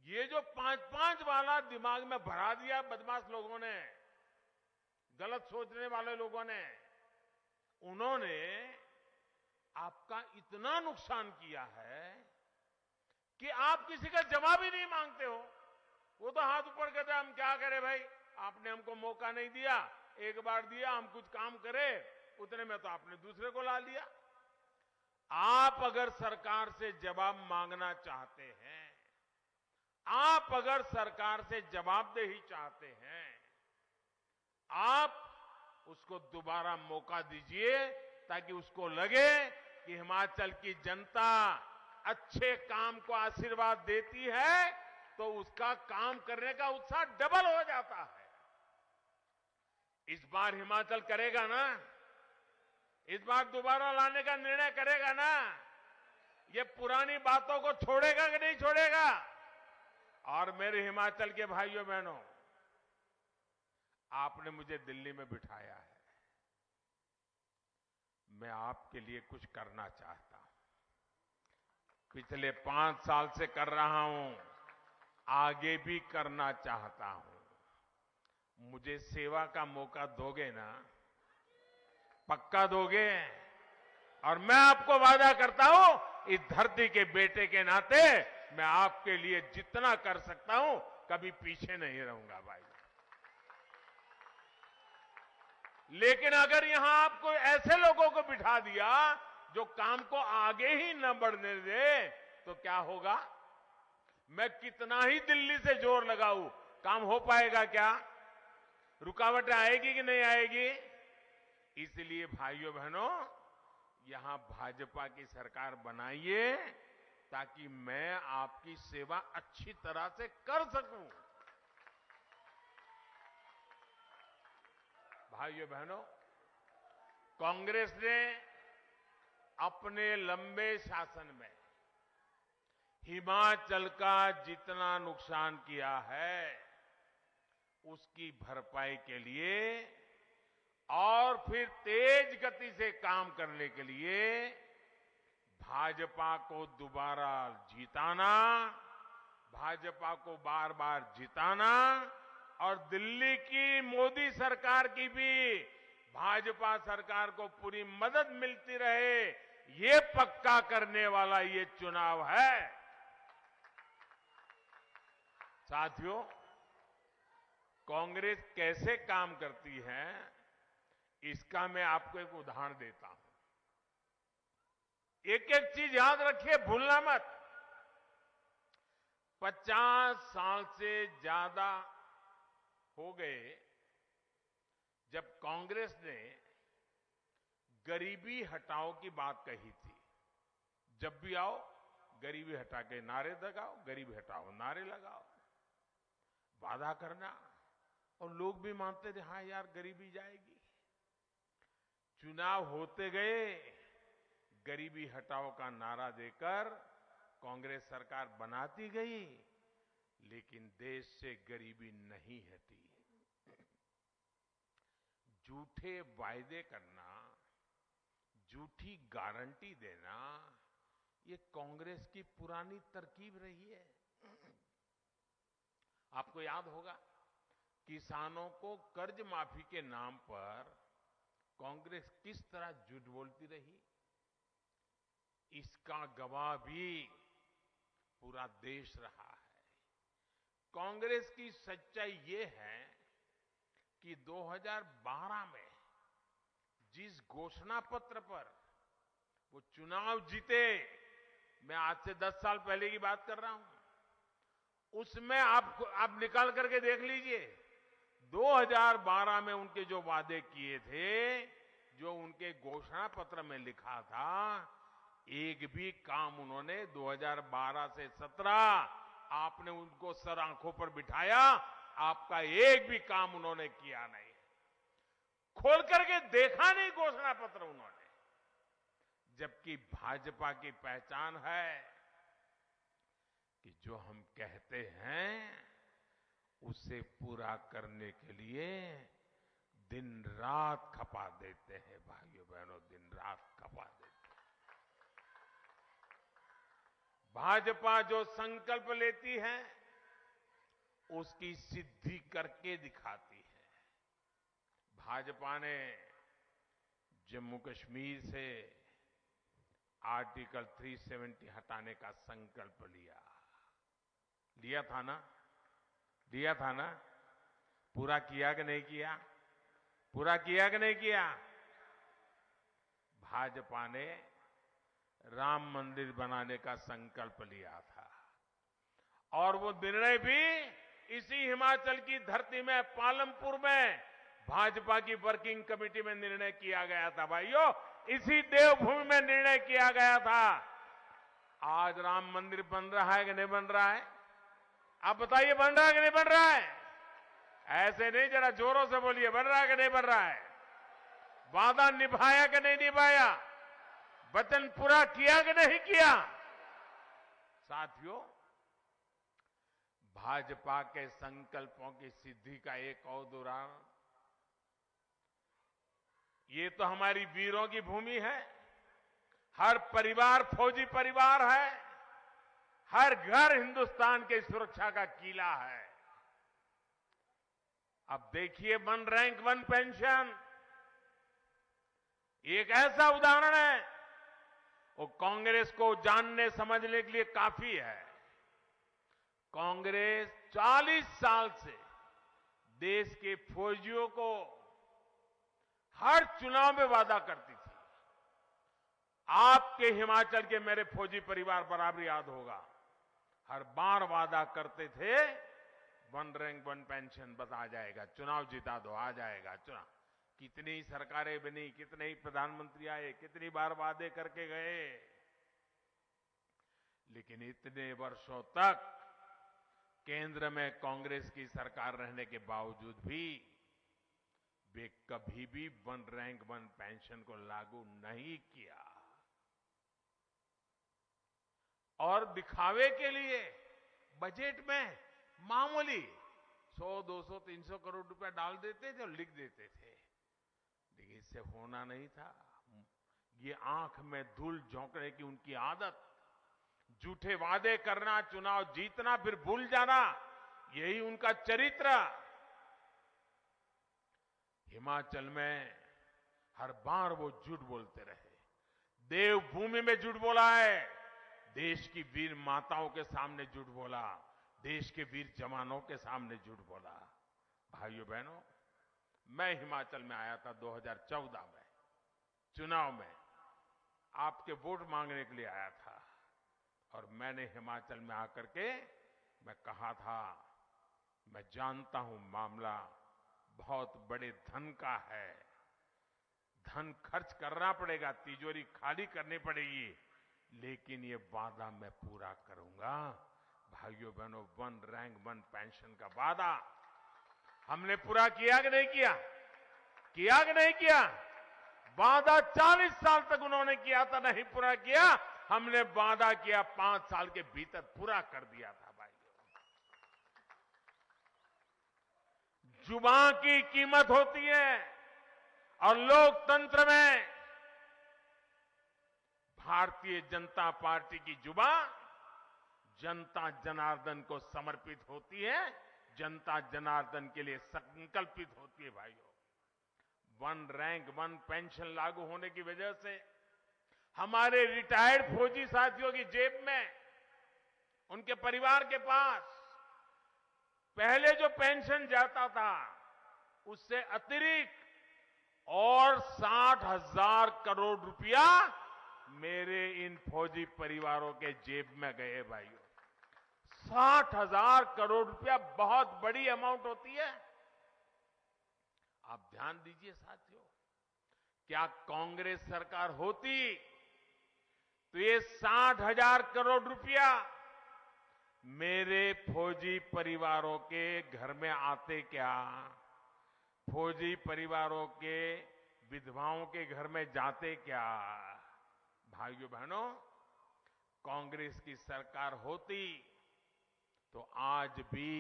ये जो 5-5 वाला दिमाग में भरा दिया बदमाश लोगों ने, गलत सोचने वाले लोगों ने, उन्होंने आपका इतना नुकसान किया है कि आप किसी का जवाब ही नहीं मांगते हो। वो तो हाथ ऊपर कहते हम क्या करें भाई, आपने हमको मौका नहीं दिया, एक बार दिया, हम कुछ काम करें, उतने में तो आपने दूसरे को ला लिया। आप अगर सरकार से जवाब मांगना चाहते हैं, आप अगर सरकार से जवाबदेही चाहते हैं, आप उसको दोबारा मौका दीजिए ताकि उसको लगे कि हिमाचल की जनता अच्छे काम को आशीर्वाद देती है, तो उसका काम करने का उत्साह डबल हो जाता है। इस बार हिमाचल करेगा ना, इस बार दोबारा लाने का निर्णय करेगा ना, ये पुरानी बातों को छोड़ेगा कि नहीं छोड़ेगा। और मेरे हिमाचल के भाइयों बहनों, आपने मुझे दिल्ली में बिठाया है, मैं आपके लिए कुछ करना चाहता हूं। पिछले 5 साल से कर रहा हूं, आगे भी करना चाहता हूं। मुझे सेवा का मौका दोगे ना, पक्का दोगे। और मैं आपको वादा करता हूं, इस धरती के बेटे के नाते मैं आपके लिए जितना कर सकता हूं, कभी पीछे नहीं रहूंगा भाई। लेकिन अगर यहां आपको ऐसे लोगों को बिठा दिया जो काम को आगे ही न बढ़ने दे, तो क्या होगा। मैं कितना ही दिल्ली से जोर लगाऊं, काम हो पाएगा क्या, रुकावटें आएगी कि नहीं आएगी। इसलिए भाइयों बहनों, यहां भाजपा की सरकार बनाइए ताकि मैं आपकी सेवा अच्छी तरह से कर सकूं। भाइयों बहनों, कांग्रेस ने अपने लंबे शासन में हिमाचल का जितना नुकसान किया है, उसकी भरपाई के लिए और फिर तेज गति से काम करने के लिए भाजपा को दोबारा जिताना, भाजपा को बार बार जिताना और दिल्ली की मोदी सरकार की भी भाजपा सरकार को पूरी मदद मिलती रहे, ये पक्का करने वाला ये चुनाव है। साथियों, कांग्रेस कैसे काम करती है, इसका मैं आपको एक उदाहरण देता हूं। एक एक चीज याद रखिए, भूलना मत। 50 साल से ज्यादा हो गए जब कांग्रेस ने गरीबी हटाओ की बात कही थी। जब भी आओ गरीबी हटा के नारे लगाओ, गरीबी हटाओ नारे लगाओ, वादा करना, और लोग भी मानते थे हाँ यार गरीबी जाएगी। चुनाव होते गए, गरीबी हटाओ का नारा देकर कांग्रेस सरकार बनाती गई, लेकिन देश से गरीबी नहीं हटी। झूठे वायदे करना, झूठी गारंटी देना, ये कांग्रेस की पुरानी तरकीब रही है। आपको याद होगा, किसानों को कर्ज माफी के नाम पर कांग्रेस किस तरह झूठ बोलती रही, इसका गवाह भी पूरा देश रहा है। कांग्रेस की सच्चाई ये है कि 2012 में जिस घोषणा पत्र पर वो चुनाव जीते, मैं आज से 10 साल पहले की बात कर रहा हूं, उसमें आप निकाल करके देख लीजिए, 2012 में उनके जो वादे किए थे, जो उनके घोषणा पत्र में लिखा था, एक भी काम उन्होंने 2012 से 17 आपने उनको सर आंखों पर बिठाया, आपका एक भी काम उन्होंने किया नहीं, खोल करके देखा नहीं घोषणा पत्र उन्होंने। जबकि भाजपा की पहचान है कि जो हम कहते हैं उसे पूरा करने के लिए दिन रात खपा देते हैं। भाइयों बहनों, दिन रात खपा देते हैं। भाजपा जो संकल्प लेती है उसकी सिद्धि करके दिखाती है। भाजपा ने जम्मू कश्मीर से आर्टिकल 370 हटाने का संकल्प लिया था ना? पूरा किया कि नहीं किया? पूरा किया कि नहीं किया? भाजपा ने राम मंदिर बनाने का संकल्प लिया था और वो निर्णय भी इसी हिमाचल की धरती में, पालमपुर में भाजपा की वर्किंग कमेटी में निर्णय किया गया था। भाइयों, इसी देवभूमि में निर्णय किया गया था। आज राम मंदिर बन रहा है कि नहीं बन रहा है? आप बताइए, बन रहा है कि नहीं बन रहा है? ऐसे नहीं, जरा जोरों से बोलिए, बन रहा है कि नहीं बन रहा है? वादा निभाया कि नहीं निभाया? वचन पूरा किया कि नहीं किया? साथियों, भाजपा के संकल्पों की सिद्धि का एक और उदाहरण, ये तो हमारी वीरों की भूमि है। हर परिवार फौजी परिवार है, हर घर हिंदुस्तान के सुरक्षा का किला है। अब देखिए, 1 रैंक 1 पेंशन एक ऐसा उदाहरण है, वो कांग्रेस को जानने समझने के लिए काफी है। कांग्रेस 40 साल से देश के फौजियों को हर चुनाव में वादा करती थी। आपके हिमाचल के मेरे फौजी परिवार बराबर याद होगा, हर बार वादा करते थे 1 रैंक 1 पेंशन बस आ जाएगा, चुनाव जिता दो, आ जाएगा चुनाव। कितनी सरकारें बनी, कितने ही प्रधानमंत्री आए, कितनी बार वादे करके गए, लेकिन इतने वर्षों तक केंद्र में कांग्रेस की सरकार रहने के बावजूद भी वे कभी भी 1 रैंक 1 पेंशन को लागू नहीं किया। और दिखावे के लिए बजट में मामूली 100, 200, 300 करोड़ रुपया डाल देते थे और लिख देते थे, लेकिन इससे होना नहीं था। ये आंख में धूल झोंकने की उनकी आदत, झूठे वादे करना, चुनाव जीतना फिर भूल जाना, यही उनका चरित्र। हिमाचल में हर बार वो झूठ बोलते रहे। देवभूमि में झूठ बोला है, देश की वीर माताओं के सामने झूठ बोला, देश के वीर जवानों के सामने झूठ बोला। भाइयों बहनों, मैं हिमाचल में आया था 2014 में, चुनाव में आपके वोट मांगने के लिए आया था, और मैंने हिमाचल में आकर के मैं कहा था, मैं जानता हूं मामला बहुत बड़े धन का है, धन खर्च करना पड़ेगा, तिजोरी खाली करनी पड़ेगी, लेकिन ये वादा मैं पूरा करूंगा। भाइयों बहनों, 1 रैंक 1 पेंशन का वादा हमने पूरा किया कि नहीं किया? किया कि नहीं किया? वादा 40 साल तक उन्होंने किया था, नहीं पूरा किया। हमने वादा किया, 5 साल के भीतर पूरा कर दिया था। भाइयों, जुबान की कीमत होती है, और लोकतंत्र में भारतीय जनता पार्टी की जुबान जनता जनार्दन को समर्पित होती है, जनता जनार्दन के लिए संकल्पित होती है भाइयों। वन रैंक वन पेंशन लागू होने की वजह से हमारे रिटायर्ड फौजी साथियों की जेब में, उनके परिवार के पास पहले जो पेंशन जाता था उससे अतिरिक्त और 60,000 करोड़ रुपया मेरे इन फौजी परिवारों के जेब में गए भाइयों। 60,000 करोड़ रुपया बहुत बड़ी अमाउंट होती है। आप ध्यान दीजिए साथियों, क्या कांग्रेस सरकार होती तो ये 60,000 करोड़ रुपया मेरे फौजी परिवारों के घर में आते क्या? फौजी परिवारों के विधवाओं के घर में जाते क्या? भाइयों बहनों, कांग्रेस की सरकार होती तो आज भी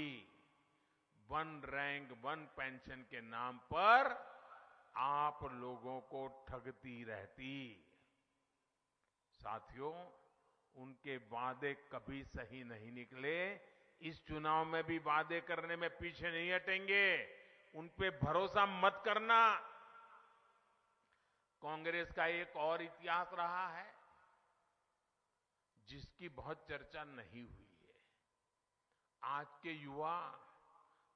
वन रैंक वन पेंशन के नाम पर आप लोगों को ठगती रहती। साथियों, उनके वादे कभी सही नहीं निकले। इस चुनाव में भी वादे करने में पीछे नहीं हटेंगे। उन पे भरोसा मत करना। कांग्रेस का एक और इतिहास रहा है जिसकी बहुत चर्चा नहीं हुई है। आज के युवा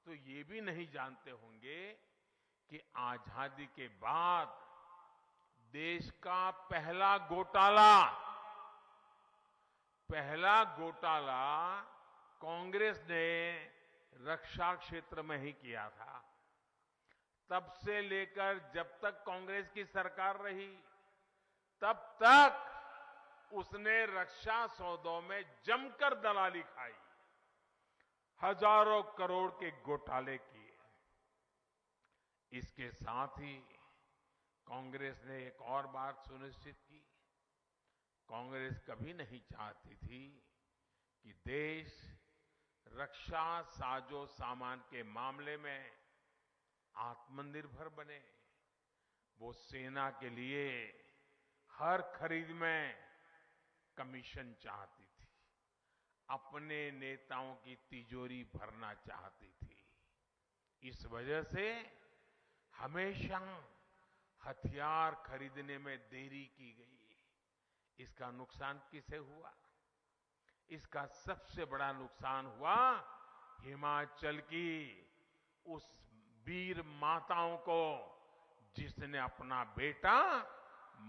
तो ये भी नहीं जानते होंगे कि आजादी के बाद देश का पहला घोटाला कांग्रेस ने रक्षा क्षेत्र में ही किया था। तब से लेकर जब तक कांग्रेस की सरकार रही तब तक उसने रक्षा सौदों में जमकर दलाली खाई, हजारों करोड़ के घोटाले किए। इसके साथ ही कांग्रेस ने एक और बात सुनिश्चित की। कांग्रेस कभी नहीं चाहती थी कि देश रक्षा साजो सामान के मामले में आत्मनिर्भर बने। वो सेना के लिए हर खरीद में कमीशन चाहती थी, अपने नेताओं की तिजोरी भरना चाहती थी। इस वजह से हमेशा हथियार खरीदने में देरी की गई। इसका नुकसान किसे हुआ? इसका सबसे बड़ा नुकसान हुआ हिमाचल की उस वीर माताओं को जिसने अपना बेटा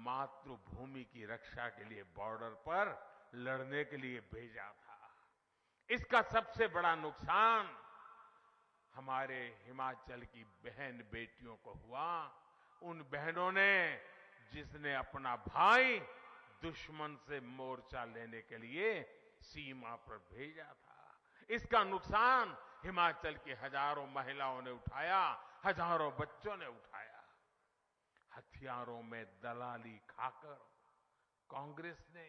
मातृभूमि की रक्षा के लिए बॉर्डर पर लड़ने के लिए भेजा था। इसका सबसे बड़ा नुकसान हमारे हिमाचल की बहन बेटियों को हुआ। उन बहनों ने जिसने अपना भाई दुश्मन से मोर्चा लेने के लिए सीमा पर भेजा था। इसका नुकसान हिमाचल की हजारों महिलाओं ने उठाया, हजारों बच्चों ने उठाया। हथियारों में दलाली खाकर कांग्रेस ने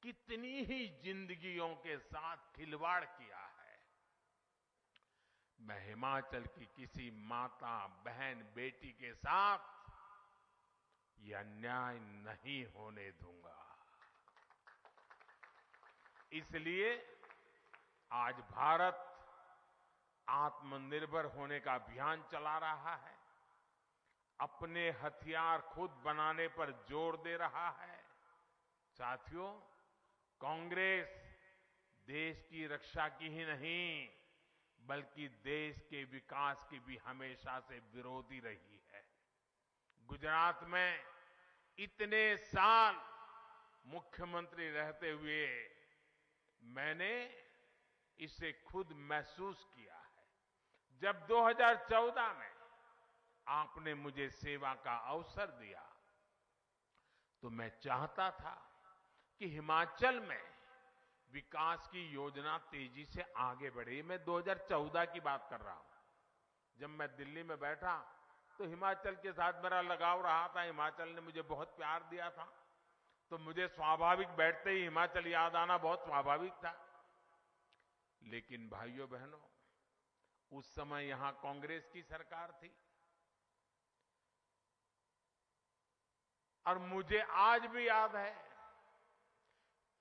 कितनी ही जिंदगियों के साथ खिलवाड़ किया है। मैं हिमाचल की किसी माता, बहन, बेटी के साथ यह अन्याय नहीं होने दूंगा। इसलिए आज भारत आत्मनिर्भर होने का अभियान चला रहा है, अपने हथियार खुद बनाने पर जोर दे रहा है। साथियों, कांग्रेस देश की रक्षा की ही नहीं बल्कि देश के विकास की भी हमेशा से विरोधी रही है। गुजरात में इतने साल मुख्यमंत्री रहते हुए मैंने इसे खुद महसूस किया है। जब 2014 में आपने मुझे सेवा का अवसर दिया तो मैं चाहता था कि हिमाचल में विकास की योजना तेजी से आगे बढ़े। मैं 2014 की बात कर रहा हूं। जब मैं दिल्ली में बैठा तो हिमाचल के साथ मेरा लगाव रहा था। हिमाचल ने मुझे बहुत प्यार दिया था, तो मुझे स्वाभाविक बैठते ही हिमाचल याद आना बहुत स्वाभाविक था। लेकिन भाइयों बहनों, उस समय यहां कांग्रेस की सरकार थी और मुझे आज भी याद है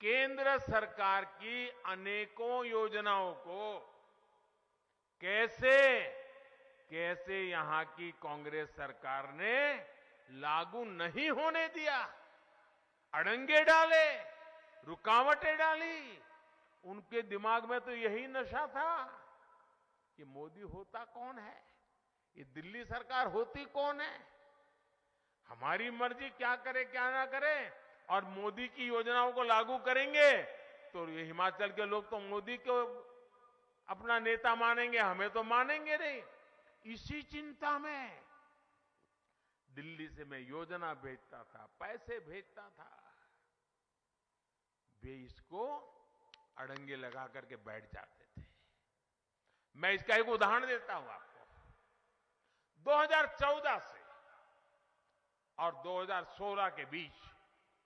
केंद्र सरकार की अनेकों योजनाओं को कैसे कैसे यहां की कांग्रेस सरकार ने लागू नहीं होने दिया, अड़ंगे डाले, रुकावटें डाली। उनके दिमाग में तो यही नशा था कि मोदी होता कौन है, ये दिल्ली सरकार होती कौन है, हमारी मर्जी क्या करे क्या ना करे, और मोदी की योजनाओं को लागू करेंगे तो ये हिमाचल के लोग तो मोदी को अपना नेता मानेंगे, हमें तो मानेंगे नहीं। इसी चिंता में दिल्ली से मैं योजना भेजता था, पैसे भेजता था, वे इसको अड़ंगे लगा करके बैठ जाते थे। मैं इसका एक उदाहरण देता हूं आपको। 2014 से और 2016 के बीच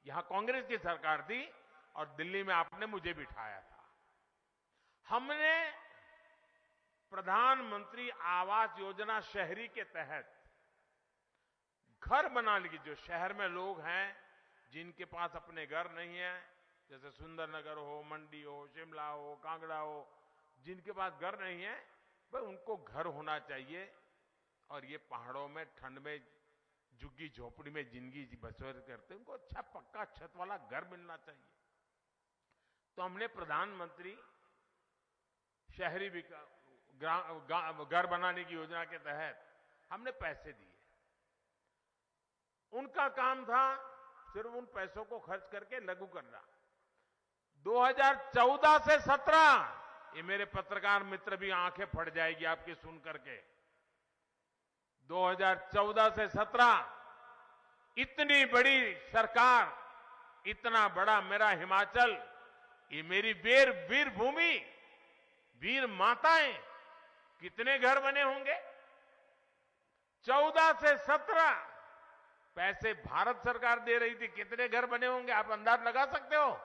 यहां कांग्रेस की सरकार थी और दिल्ली में आपने मुझे बिठाया था। हमने प्रधानमंत्री आवास योजना शहरी के तहत घर बनाने की, जो शहर में लोग हैं जिनके पास अपने घर नहीं है, जैसे सुंदरनगर हो, मंडी हो, शिमला हो, कांगड़ा हो, जिनके पास घर नहीं है, भाई उनको घर होना चाहिए। और ये पहाड़ों में ठंड में झुग्गी झोपड़ी में जिंदगी बसर करते हैं, उनको अच्छा पक्का छत वाला घर मिलना चाहिए। तो हमने प्रधानमंत्री शहरी घर बनाने की योजना के तहत हमने पैसे दिए। उनका काम था सिर्फ उन पैसों को खर्च करके लागू करना। 2014 से 17, ये मेरे पत्रकार मित्र भी आंखें फट जाएगी आपकी सुन करके, 2014 से 17 इतनी बड़ी सरकार, इतना बड़ा मेरा हिमाचल, ये मेरी वीर भूमि, वीर माताएं, कितने घर बने होंगे। 14 से 17 पैसे भारत सरकार दे रही थी, कितने घर बने होंगे आप अंदाज लगा सकते हो।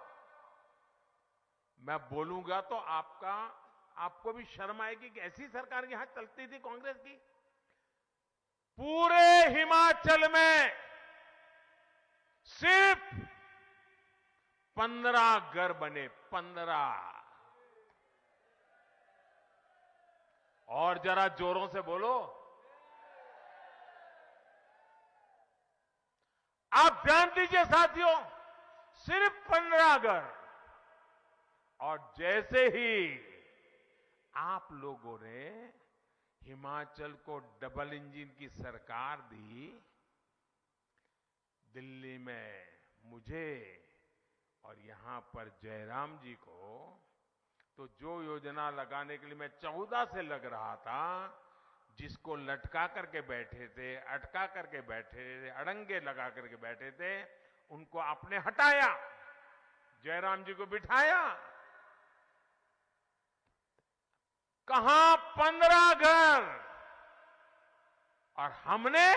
मैं बोलूंगा तो आपको भी शर्म आएगी कि ऐसी सरकार यहां चलती थी कांग्रेस की। पूरे हिमाचल में सिर्फ 15 घर बने, 15। और जरा जोरों से बोलो। आप ध्यान दीजिए साथियों, सिर्फ 15 घर। और जैसे ही आप लोगों ने हिमाचल को डबल इंजन की सरकार दी, दिल्ली में मुझे और यहां पर जयराम जी को, तो जो योजना लगाने के लिए मैं 14 से लग रहा था, जिसको लटका करके बैठे थे, अटका करके बैठे थे, अड़ंगे लगा करके बैठे थे, उनको आपने हटाया, जयराम जी को बिठाया। कहां 15 घर, और हमने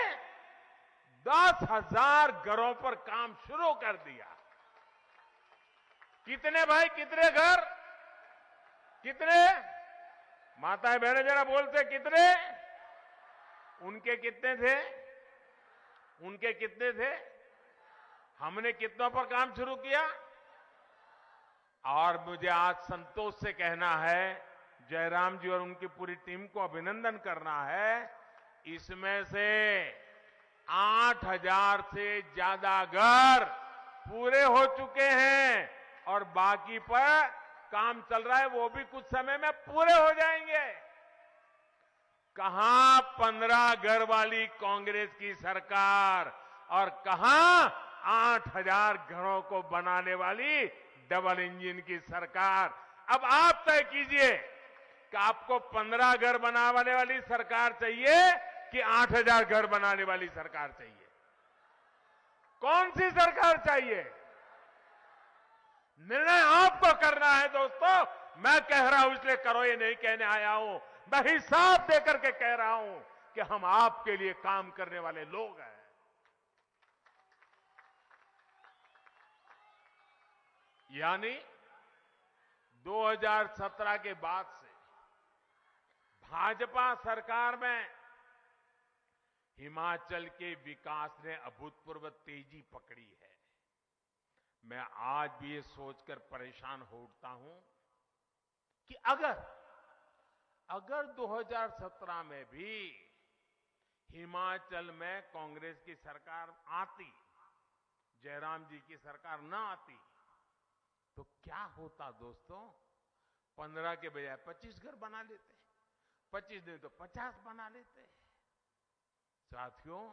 10,000 घरों पर काम शुरू कर दिया। कितने भाई, कितने घर, कितने माताएं बहनें जरा बोलते, कितने, उनके कितने थे, उनके कितने थे, हमने कितनों पर काम शुरू किया। और मुझे आज संतोष से कहना है, जयराम जी और उनकी पूरी टीम को अभिनंदन करना है, इसमें से 8,000 से ज्यादा घर पूरे हो चुके हैं और बाकी पर काम चल रहा है, वो भी कुछ समय में पूरे हो जाएंगे। कहां 15 घर वाली कांग्रेस की सरकार और कहां 8,000 घरों को बनाने वाली डबल इंजन की सरकार। अब आप तय कीजिए कि आपको 15 घर बनाने वाली सरकार चाहिए कि 8,000 घर बनाने वाली सरकार चाहिए। कौन सी सरकार चाहिए, निर्णय आपको करना है दोस्तों। मैं कह रहा हूं इसलिए करो ये नहीं कहने आया हूं, मैं हिसाब देकर के कह रहा हूं कि हम आपके लिए काम करने वाले लोग हैं। यानी 2017 के बाद से भाजपा सरकार में हिमाचल के विकास ने अभूतपूर्व तेजी पकड़ी है। मैं आज भी ये सोचकर परेशान हो उठता हूं कि अगर 2017 में भी हिमाचल में कांग्रेस की सरकार आती, जयराम जी की सरकार ना आती, तो क्या होता दोस्तों? 15 के बजाय 25 घर बना लेते, 25 नहीं तो 50 बना लेते। साथियों,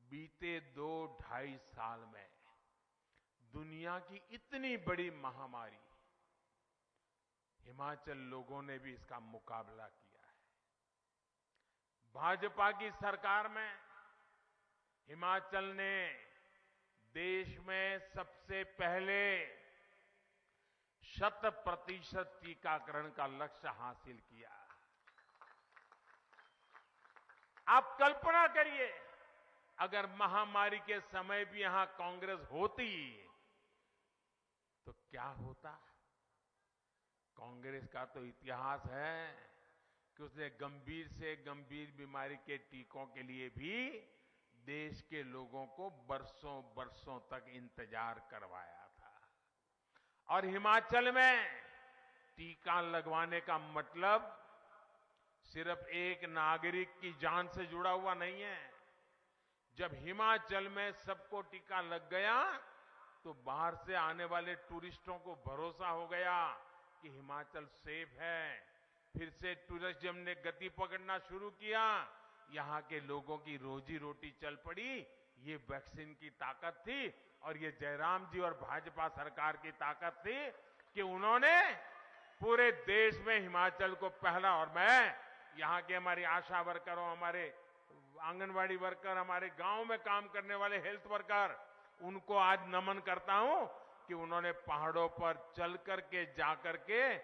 बीते 2-2.5 साल में दुनिया की इतनी बड़ी महामारी, हिमाचल लोगों ने भी इसका मुकाबला किया है। भाजपा की सरकार में हिमाचल ने देश में सबसे पहले 100% टीकाकरण का लक्ष्य हासिल किया। आप कल्पना करिए, अगर महामारी के समय भी यहां कांग्रेस होती तो क्या होता? कांग्रेस का तो इतिहास है कि उसने गंभीर से गंभीर बीमारी के टीकों के लिए भी देश के लोगों को बरसों बरसों तक इंतजार करवाया था। और हिमाचल में टीका लगवाने का मतलब सिर्फ एक नागरिक की जान से जुड़ा हुआ नहीं है। जब हिमाचल में सबको टीका लग गया तो बाहर से आने वाले टूरिस्टों को भरोसा हो गया कि हिमाचल सेफ है। फिर से टूरिज्म ने गति पकड़ना शुरू किया, यहां के लोगों की रोजी रोटी चल पड़ी। ये वैक्सीन की ताकत थी और ये जयराम जी और भाजपा सरकार की ताकत थी कि उन्होंने पूरे देश में हिमाचल को पहला, और मैं यहां के हमारी आशा वर्करों, हमारे आंगनवाड़ी वर्कर, हमारे गांव में काम करने वाले हेल्थ वर्कर, उनको आज नमन करता हूं कि उन्होंने पहाड़ों पर चल करके, जाकर के,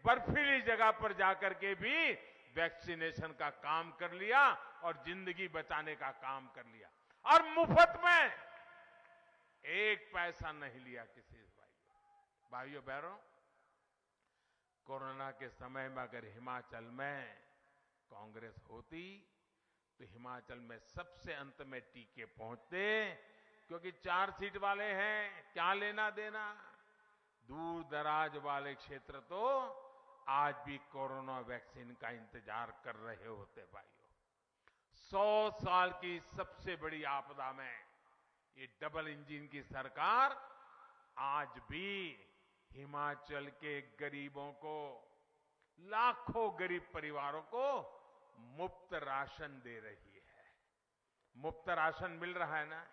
बर्फीली जगह पर जाकर के भी वैक्सीनेशन का काम कर लिया और जिंदगी बचाने का काम कर लिया, और मुफ्त में, एक पैसा नहीं लिया किसी भाइयों बहनों। कोरोना के समय में अगर हिमाचल में कांग्रेस होती तो हिमाचल में सबसे अंत में टीके पहुंचते, क्योंकि 4 सीट वाले हैं, क्या लेना देना। दूर दराज वाले क्षेत्र तो आज भी कोरोना वैक्सीन का इंतजार कर रहे होते भाइयों। 100 साल की सबसे बड़ी आपदा में ये डबल इंजन की सरकार आज भी हिमाचल के गरीबों को, लाखों गरीब परिवारों को मुफ्त राशन दे रही है। मुफ्त राशन मिल रहा है ना।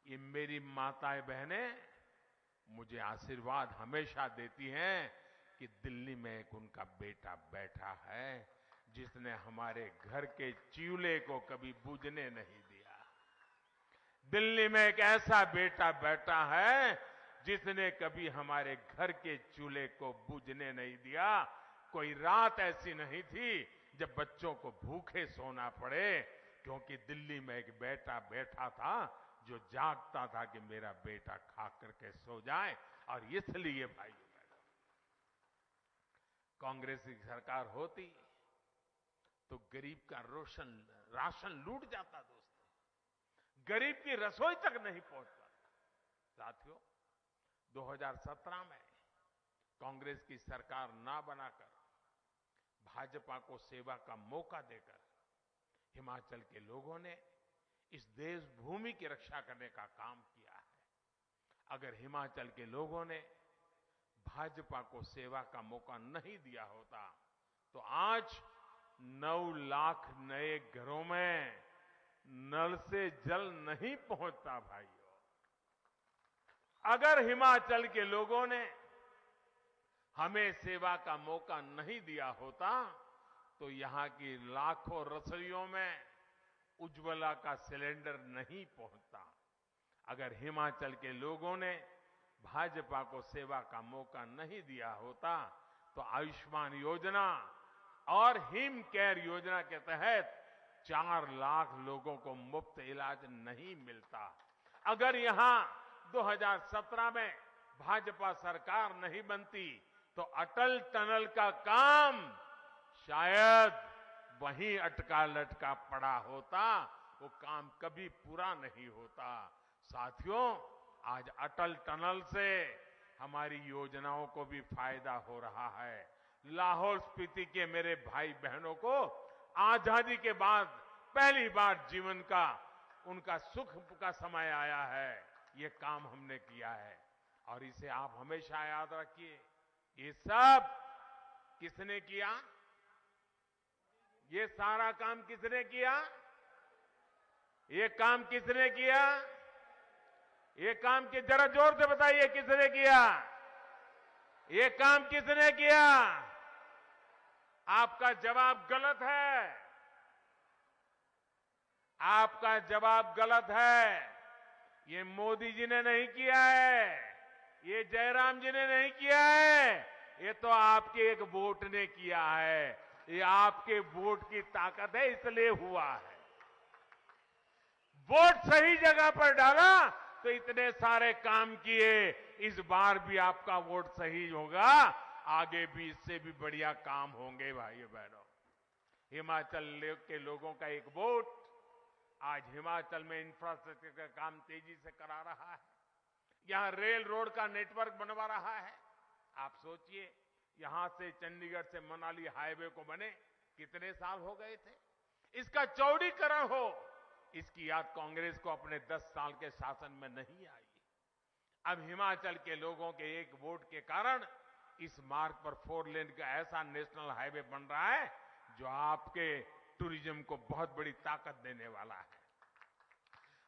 ये मेरी माताएं बहनें मुझे आशीर्वाद हमेशा देती हैं कि दिल्ली में एक उनका बेटा बैठा है जिसने हमारे घर के चूल्हे को कभी बुझने नहीं दिया। दिल्ली में एक ऐसा बेटा बैठा है जिसने कभी हमारे घर के चूल्हे को बुझने नहीं दिया। कोई रात ऐसी नहीं थी जब बच्चों को भूखे सोना पड़े, क्योंकि दिल्ली में एक बेटा बैठा था जो जागता था कि मेरा बेटा खा करके सो जाए। और इसलिए भाई, कांग्रेस की सरकार होती तो गरीब का राशन लूट जाता दोस्तों, गरीब की रसोई तक नहीं पहुंचता। साथियों, 2017 में कांग्रेस की सरकार ना बनाकर भाजपा को सेवा का मौका देकर हिमाचल के लोगों ने इस देश भूमि की रक्षा करने का काम किया है। अगर हिमाचल के लोगों ने भाजपा को सेवा का मौका नहीं दिया होता तो आज 9 लाख नए घरों में नल से जल नहीं पहुंचता भाइयों। अगर हिमाचल के लोगों ने हमें सेवा का मौका नहीं दिया होता तो यहां की लाखों रसोइयों में उज्ज्वला का सिलेंडर नहीं पहुंचता। अगर हिमाचल के लोगों ने भाजपा को सेवा का मौका नहीं दिया होता तो आयुष्मान योजना और हिम केयर योजना के तहत 4 लाख लोगों को मुफ्त इलाज नहीं मिलता। अगर यहां 2017 में भाजपा सरकार नहीं बनती तो अटल टनल का काम शायद वहीं अटका लटका पड़ा होता, वो काम कभी पूरा नहीं होता। साथियों, आज अटल टनल से हमारी योजनाओं को भी फायदा हो रहा है। लाहौल स्पीति के मेरे भाई बहनों को आजादी के बाद पहली बार जीवन का उनका सुख का समय आया है। ये काम हमने किया है और इसे आप हमेशा याद रखिए। ये सब किसने किया? ये सारा काम किसने किया? ये काम किसने किया? ये काम की जरा जोर से बताइए, किसने किया? ये काम किसने किया? आपका जवाब गलत है। आपका जवाब गलत है। ये मोदी जी ने नहीं किया है, ये जयराम जी ने नहीं किया है, ये तो आपके एक वोट ने किया है। ये आपके वोट की ताकत है, इसलिए हुआ है। वोट सही जगह पर डाला तो इतने सारे काम किए। इस बार भी आपका वोट सही होगा, आगे भी इससे भी बढ़िया काम होंगे भाइयों बहनों। हिमाचल के लोगों का एक वोट आज हिमाचल में इंफ्रास्ट्रक्चर का काम तेजी से करा रहा है। यहां रेल रोड का नेटवर्क बनवा रहा है। आप सोचिए, यहां से चंडीगढ़ से मनाली हाईवे को बने कितने साल हो गए थे। इसका चौड़ीकरण हो, इसकी याद कांग्रेस को अपने 10 साल के शासन में नहीं आई। अब हिमाचल के लोगों के एक वोट के कारण इस मार्ग पर 4 लेन का ऐसा नेशनल हाईवे बन रहा है जो आपके टूरिज्म को बहुत बड़ी ताकत देने वाला है।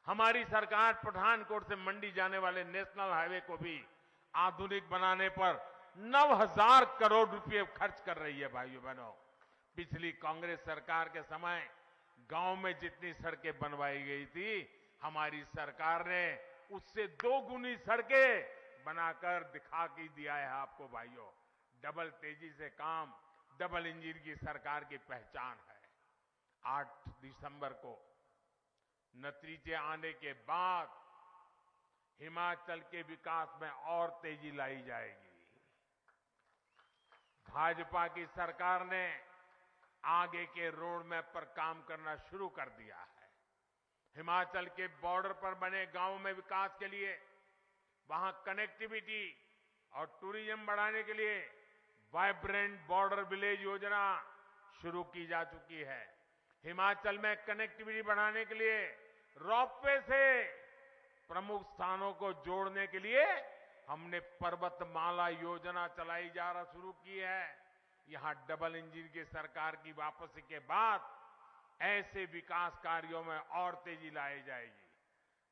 हमारी सरकार पठानकोट से मंडी जाने वाले नेशनल हाईवे को भी आधुनिक बनाने पर 9,000 करोड़ रुपए खर्च कर रही है भाइयों बहनों। पिछली कांग्रेस सरकार के समय गांव में जितनी सड़कें बनवाई गई थी, हमारी सरकार ने उससे 2 गुनी सड़कें बनाकर दिखा के दिया है आपको भाइयों। डबल तेजी से काम, डबल इंजन की सरकार की पहचान है। 8 दिसंबर को नतीजे आने के बाद हिमाचल के विकास में और तेजी लाई जाएगी। भाजपा की सरकार ने आगे के रोड मैप पर काम करना शुरू कर दिया है। हिमाचल के बॉर्डर पर बने गांवों में विकास के लिए, वहां कनेक्टिविटी और टूरिज्म बढ़ाने के लिए वाइब्रेंट बॉर्डर विलेज योजना शुरू की जा चुकी है। हिमाचल में कनेक्टिविटी बढ़ाने के लिए रोपवे से प्रमुख स्थानों को जोड़ने के लिए हमने पर्वतमाला योजना चलाई जा रहा शुरू की है। यहां डबल इंजन की सरकार की वापसी के बाद ऐसे विकास कार्यों में और तेजी लाई जाएगी।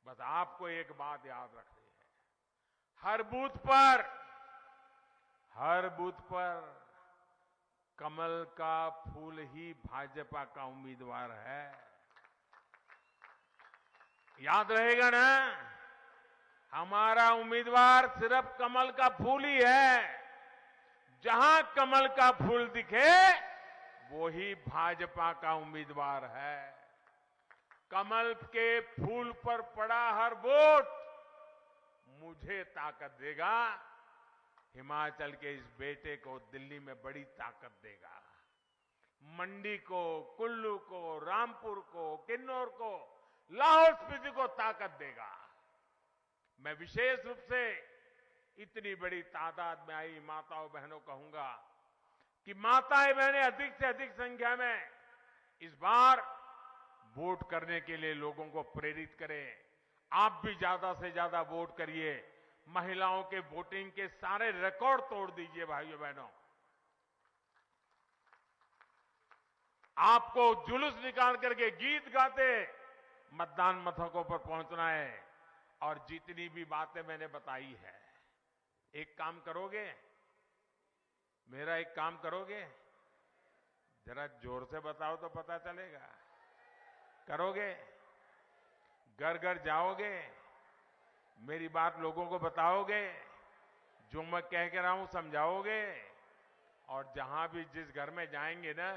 बस आपको एक बात याद रखनी है, हर बूथ पर कमल का फूल ही भाजपा का उम्मीदवार है। याद रहेगा ना, हमारा उम्मीदवार सिर्फ कमल का फूल ही है। जहां कमल का फूल दिखे वो ही भाजपा का उम्मीदवार है। कमल के फूल पर पड़ा हर वोट मुझे ताकत देगा, हिमाचल के इस बेटे को दिल्ली में बड़ी ताकत देगा। मंडी को, कुल्लू को, रामपुर को, किन्नौर को, लाहौल स्पीति को ताकत देगा। मैं विशेष रूप से इतनी बड़ी तादाद में आई माताओं बहनों कहूंगा कि माताएं बहनें अधिक से अधिक संख्या में इस बार वोट करने के लिए लोगों को प्रेरित करें। आप भी ज्यादा से ज्यादा वोट करिए। महिलाओं के वोटिंग के सारे रिकॉर्ड तोड़ दीजिए भाइयों बहनों। आपको जुलूस निकाल करके गीत गाते मतदान मथकों पर पहुंचना है। और जितनी भी बातें मैंने बताई है, एक काम करोगे, मेरा एक काम करोगे, जरा जोर से बताओ तो पता चलेगा। करोगे? घर घर जाओगे, मेरी बात लोगों को बताओगे, जो मैं कह के रहा हूं समझाओगे। और जहां भी जिस घर में जाएंगे ना,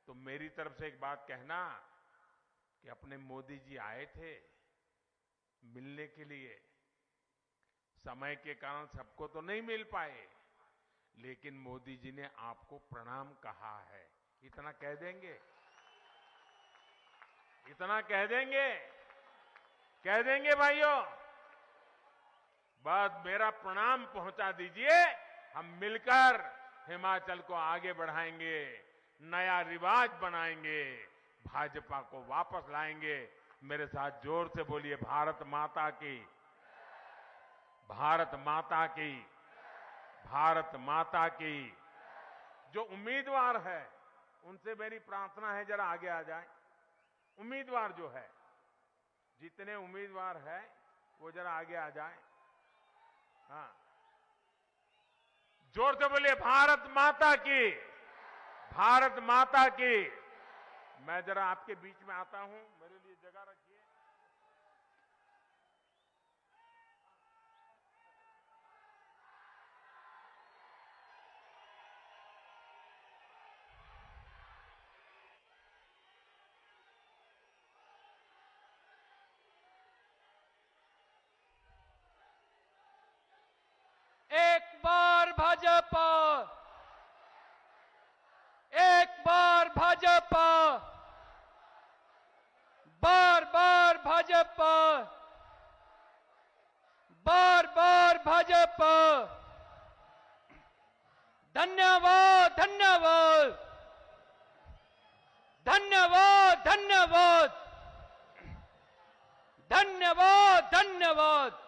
तो मेरी तरफ से एक बात कहना कि अपने मोदी जी आए थे मिलने के लिए। समय के कारण सबको तो नहीं मिल पाए, लेकिन मोदी जी ने आपको प्रणाम कहा है। इतना कह देंगे? इतना कह देंगे? कह देंगे भाइयों? बस मेरा प्रणाम पहुंचा दीजिए। हम मिलकर हिमाचल को आगे बढ़ाएंगे, नया रिवाज बनाएंगे, भाजपा को वापस लाएंगे। मेरे साथ जोर से बोलिए, भारत माता की, भारत माता की, भारत माता की। जो उम्मीदवार है उनसे मेरी प्रार्थना है, जरा आगे आ जाए। उम्मीदवार जो है, जितने उम्मीदवार है वो जरा आगे आ जाए। हाँ, जोर से बोलिए, भारत माता की, भारत माता की। मैं जरा आपके बीच में आता हूं, मेरे लिए जगह रखिए। एक बार भाजपा, एक बार भाजपा, बार बार भाजपा, बार बार भाजपा। धन्यवाद, धन्यवाद, धन्यवाद, धन्यवाद, धन्यवाद, धन्यवाद,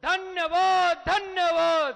धन्यवाद, धन्यवाद।